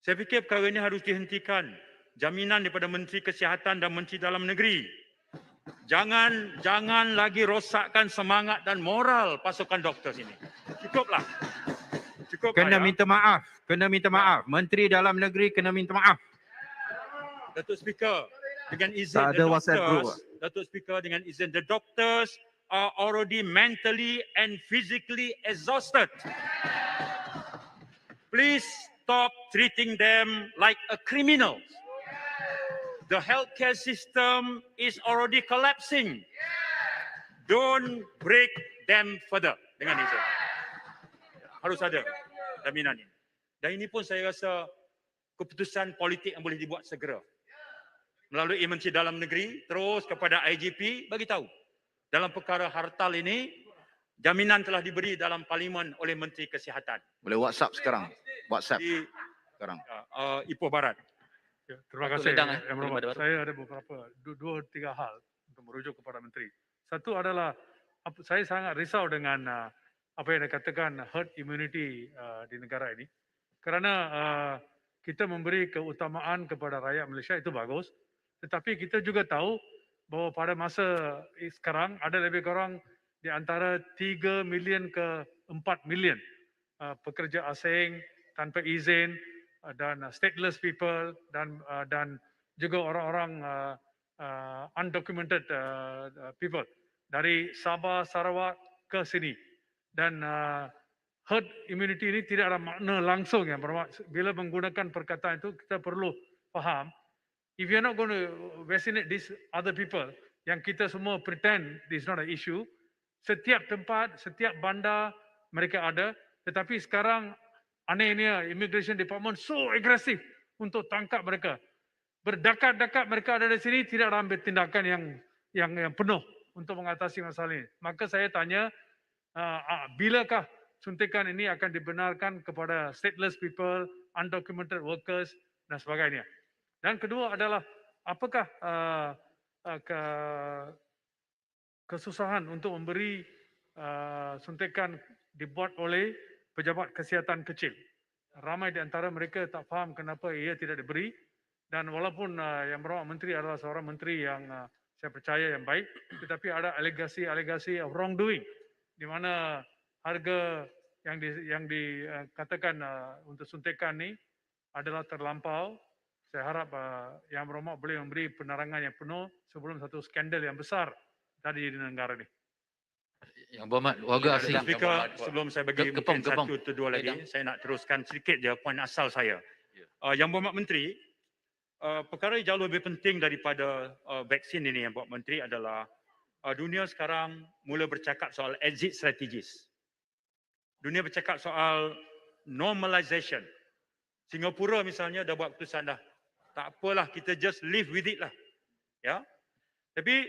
Saya fikir perkara ini harus dihentikan. Jaminan daripada Menteri Kesihatan dan Menteri Dalam Negeri. Jangan lagi rosakkan semangat dan moral pasukan doktor sini. Cukuplah. Kena minta maaf. Kena minta maaf. Menteri Dalam Negeri kena minta maaf. Datuk Speaker, dengan izin Tak the ada WhatsApp group, doctors, Datuk Speaker, dengan izin the doctors are already mentally and physically exhausted. Please stop treating them like a criminal. The healthcare system is already collapsing. Don't break them further. Dengan izin. Harus ada jaminan ini. Dan ini pun saya rasa keputusan politik yang boleh dibuat segera. Melalui Menteri Dalam Negeri, terus kepada IGP, bagi tahu. Dalam perkara hartal ini, jaminan telah diberi dalam parlimen oleh Menteri Kesihatan. Boleh WhatsApp sekarang. WhatsApp Di sekarang. Ipoh Barat. Ya, terima kasih. Yang Berhormat. Saya ada beberapa, 2-3 hal untuk merujuk kepada Menteri. Satu adalah, saya sangat risau dengan apa yang dikatakan herd immunity di negara ini. Kerana kita memberi keutamaan kepada rakyat Malaysia, itu bagus. Tetapi kita juga tahu bahawa pada masa sekarang ada lebih kurang di antara 3 million ke 4 million pekerja asing tanpa izin dan stateless people dan juga orang-orang undocumented people dari Sabah, Sarawak ke sini. Dan herd immunity ini tidak ada makna langsung yang bermaksud. Bila menggunakan perkataan itu, kita perlu faham, if you're not going to vaccinate these other people, yang kita semua pretend this is not an issue, setiap tempat, setiap bandar mereka ada, tetapi sekarang anehnya Immigration Department so agresif untuk tangkap mereka. Berdakat-dakat mereka ada di sini, tidak ada ambil tindakan yang penuh untuk mengatasi masalah ini. Maka saya tanya, bilakah suntikan ini akan dibenarkan kepada stateless people, undocumented workers dan sebagainya. Dan kedua adalah apakah kesusahan untuk memberi suntikan dibuat oleh pejabat kesihatan kecil. Ramai di antara mereka tak faham kenapa ia tidak diberi Dan walaupun Yang Berhormat Menteri adalah seorang menteri yang saya percaya yang baik, tetapi ada alegasi of wrongdoing di mana harga yang dikatakan untuk suntikan ni adalah terlampau. Saya harap Yang Berhormat boleh memberi penerangan yang penuh sebelum satu skandal yang besar tadi di negara ni. Yang Berhormat, warga asing. Speaker, sebelum saya bagi mungkin satu atau dua lagi, saya nak teruskan sedikit je poin asal saya. Yang Berhormat Menteri, perkara yang jauh lebih penting daripada vaksin ini Yang Berhormat Menteri adalah dunia sekarang mula bercakap soal exit strategis. Dunia bercakap soal normalization. Singapura misalnya dah buat keputusan dah. Tak apalah, kita just live with it lah. Ya. Tapi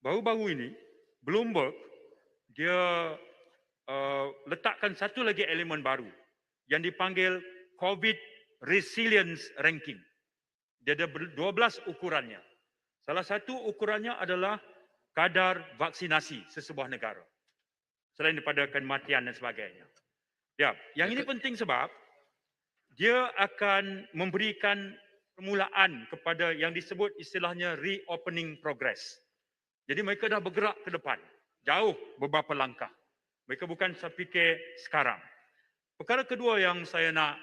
baru-baru ini Bloomberg dia letakkan satu lagi elemen baru yang dipanggil COVID Resilience Ranking. Dia ada 12 ukurannya. Salah satu ukurannya adalah kadar vaksinasi sesebuah negara. Selain daripada kematian dan sebagainya. Ya, yang ini penting sebab dia akan memberikan permulaan kepada yang disebut istilahnya reopening progress. Jadi mereka dah bergerak ke depan. Jauh beberapa langkah. Mereka bukan saya fikir sekarang. Perkara kedua yang saya nak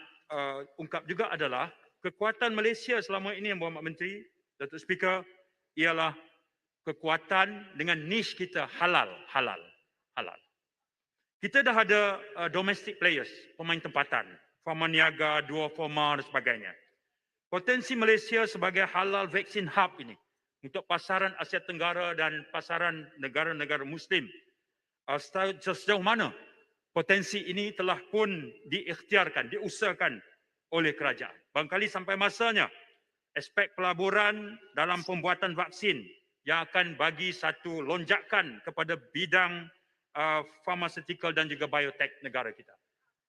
ungkap juga adalah kekuatan Malaysia selama ini Yang Berhormat Menteri, Datuk Speaker, ialah kekuatan dengan niche kita halal. Kita dah ada domestic players, pemain tempatan, Pharma Niaga, Dua Pharma dan sebagainya. Potensi Malaysia sebagai halal vaksin hub ini untuk pasaran Asia Tenggara dan pasaran negara-negara Muslim, sejauh mana potensi ini telah pun diikhtiarkan, diusahakan oleh kerajaan. Barangkali sampai masanya aspek pelaburan dalam pembuatan vaksin yang akan bagi satu lonjakan kepada bidang pharmaceutical dan juga biotek negara kita.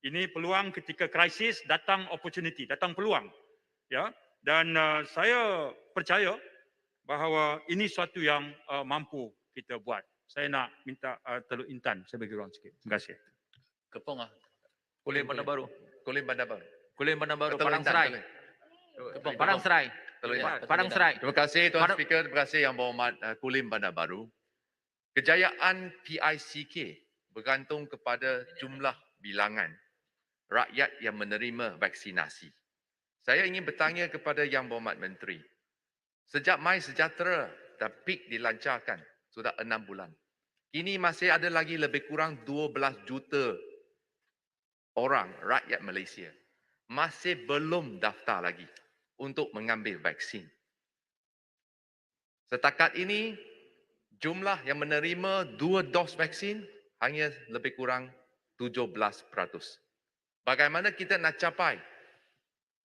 Ini peluang ketika krisis, datang opportunity, datang peluang. Ya, dan saya percaya bahawa ini suatu yang mampu kita buat. Saya nak minta Teluk Intan, saya bagi ruang sikit. Terima kasih. Kepong Kulim Bandar Baru. Kulim Bandar Baru. Kulim Bandar Baru, Teluk Padang Intan, Serai. Teluk. Padang Serai. Padang Serai. Terima kasih Tuan Speaker, terima kasih Yang Berhormat Kulim Bandar Baru. Kejayaan PICK bergantung kepada jumlah bilangan rakyat yang menerima vaksinasi. Saya ingin bertanya kepada Yang Berhormat Menteri. Sejak Mai Sejahtera dah peak dilancarkan sudah 6 bulan. Kini masih ada lagi lebih kurang 12 juta orang rakyat Malaysia masih belum daftar lagi untuk mengambil vaksin. Setakat ini jumlah yang menerima 2 dos vaksin hanya lebih kurang 17%. Bagaimana kita nak capai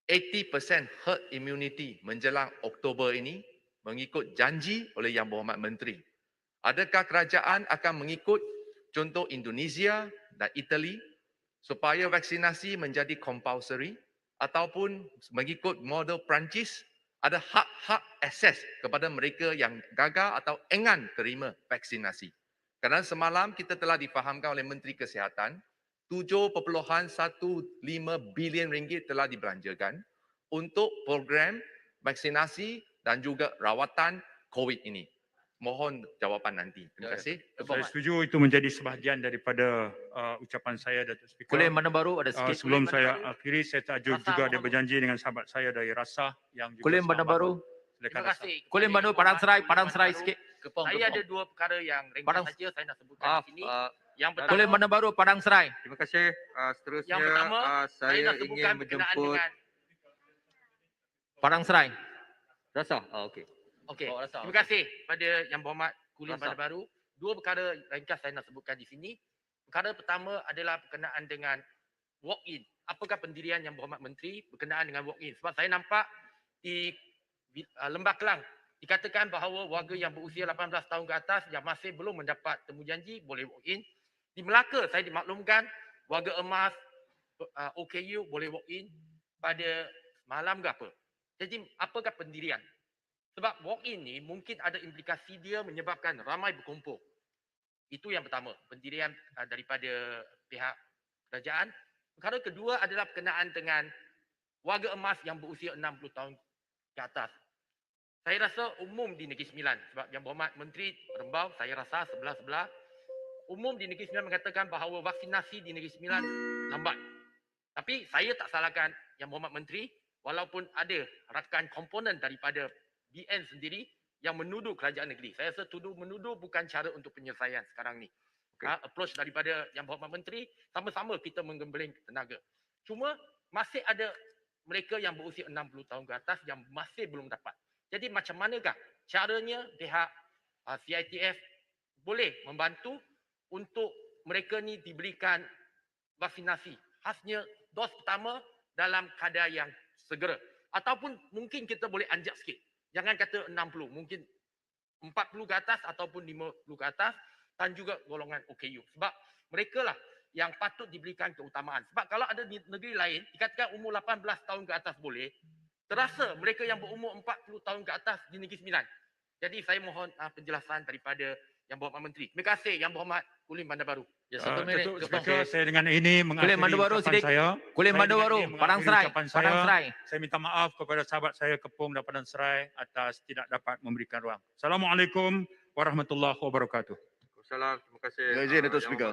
80% herd immunity menjelang Oktober ini mengikut janji oleh Yang Berhormat Menteri? Adakah kerajaan akan mengikut contoh Indonesia dan Itali supaya vaksinasi menjadi compulsory ataupun mengikut model Perancis ada hak-hak akses kepada mereka yang gagal atau enggan terima vaksinasi? Kerana semalam kita telah difahamkan oleh Menteri Kesihatan 7.15 bilion ringgit telah dibelanjakan untuk program vaksinasi dan juga rawatan COVID ini. Mohon jawapan nanti. Terima kasih. Saya setuju itu menjadi sebahagian daripada ucapan saya, Datuk Speaker. Kulim Bandar Baru ada sikit. Sebelum saya akhiri, saya tajuk juga ada berjanji dengan sahabat saya dari Rasah yang juga Kulim Bandar Baru. Terima kasih. Kulim Bandar Padang Serai sikit. Saya ada dua perkara yang ringkas saja saya nak sebutkan di sini. Yang pertama, Kulim Bandar Baru Padang Serai. Terima kasih. Seterusnya yang pertama, saya nak ingin sebutkan berkenaan menjemput dengan Padang Serai. Rasah. Okey. Okey. Oh, Rasah. Terima kasih pada Yang Berhormat Kulim Bandar Baru. Dua perkara ringkas saya nak sebutkan di sini. Perkara pertama adalah berkenaan dengan walk-in. Apakah pendirian Yang Berhormat Menteri berkenaan dengan walk-in? Sebab saya nampak di Lembah Kelang dikatakan bahawa warga yang berusia 18 tahun ke atas yang masih belum mendapat temujanji boleh walk-in. Di Melaka saya dimaklumkan warga emas OKU boleh walk-in pada malam ke apa. Jadi apakah pendirian? Sebab walk-in ni mungkin ada implikasi dia menyebabkan ramai berkumpul. Itu yang pertama, pendirian daripada pihak kerajaan. Perkara kedua adalah berkenaan dengan warga emas yang berusia 60 tahun ke atas. Saya rasa umum di Negeri Sembilan sebab Yang Berhormat Menteri Rembau saya rasa sebelah-sebelah umum di Negeri Sembilan mengatakan bahawa vaksinasi di Negeri Sembilan lambat. Tapi saya tak salahkan Yang Berhormat Menteri walaupun ada rakan komponen daripada BN sendiri yang menuduh kerajaan negeri. Saya rasa menuduh bukan cara untuk penyelesaian sekarang ni. Approach daripada Yang Berhormat Menteri sama-sama kita menggembleng tenaga. Cuma masih ada mereka yang berusia 60 tahun ke atas yang masih belum dapat. Jadi macam manakah caranya pihak CITF boleh membantu untuk mereka ni diberikan vaksinasi. Khasnya dos pertama dalam kadar yang segera. Ataupun mungkin kita boleh anjak sikit. Jangan kata 60, mungkin 40 ke atas ataupun 50 ke atas dan juga golongan OKU. Sebab mereka lah yang patut diberikan keutamaan. Sebab kalau ada di negeri lain, dikatakan umur 18 tahun ke atas boleh, terasa mereka yang berumur 40 tahun ke atas di Negeri Sembilan. Jadi saya mohon penjelasan daripada Yang Berhormat Menteri. Terima kasih Yang Berhormat Kulim Bandar Baru. Ya, 1 minit. Speaker, saya dengan ini mengakhiri Kulim Bandar Baru ucapan sidik. saya. Kulim Saya Bandar dengan Baru, ini mengakhiri Padang Serai. ucapan Padang saya. Serai. Saya minta maaf kepada sahabat saya Kepung dan Padang Serai atas tidak dapat memberikan ruang. Assalamualaikum warahmatullahi wabarakatuh. Waalaikumsalam. Terima kasih. Ya, izin Datuk Speaker.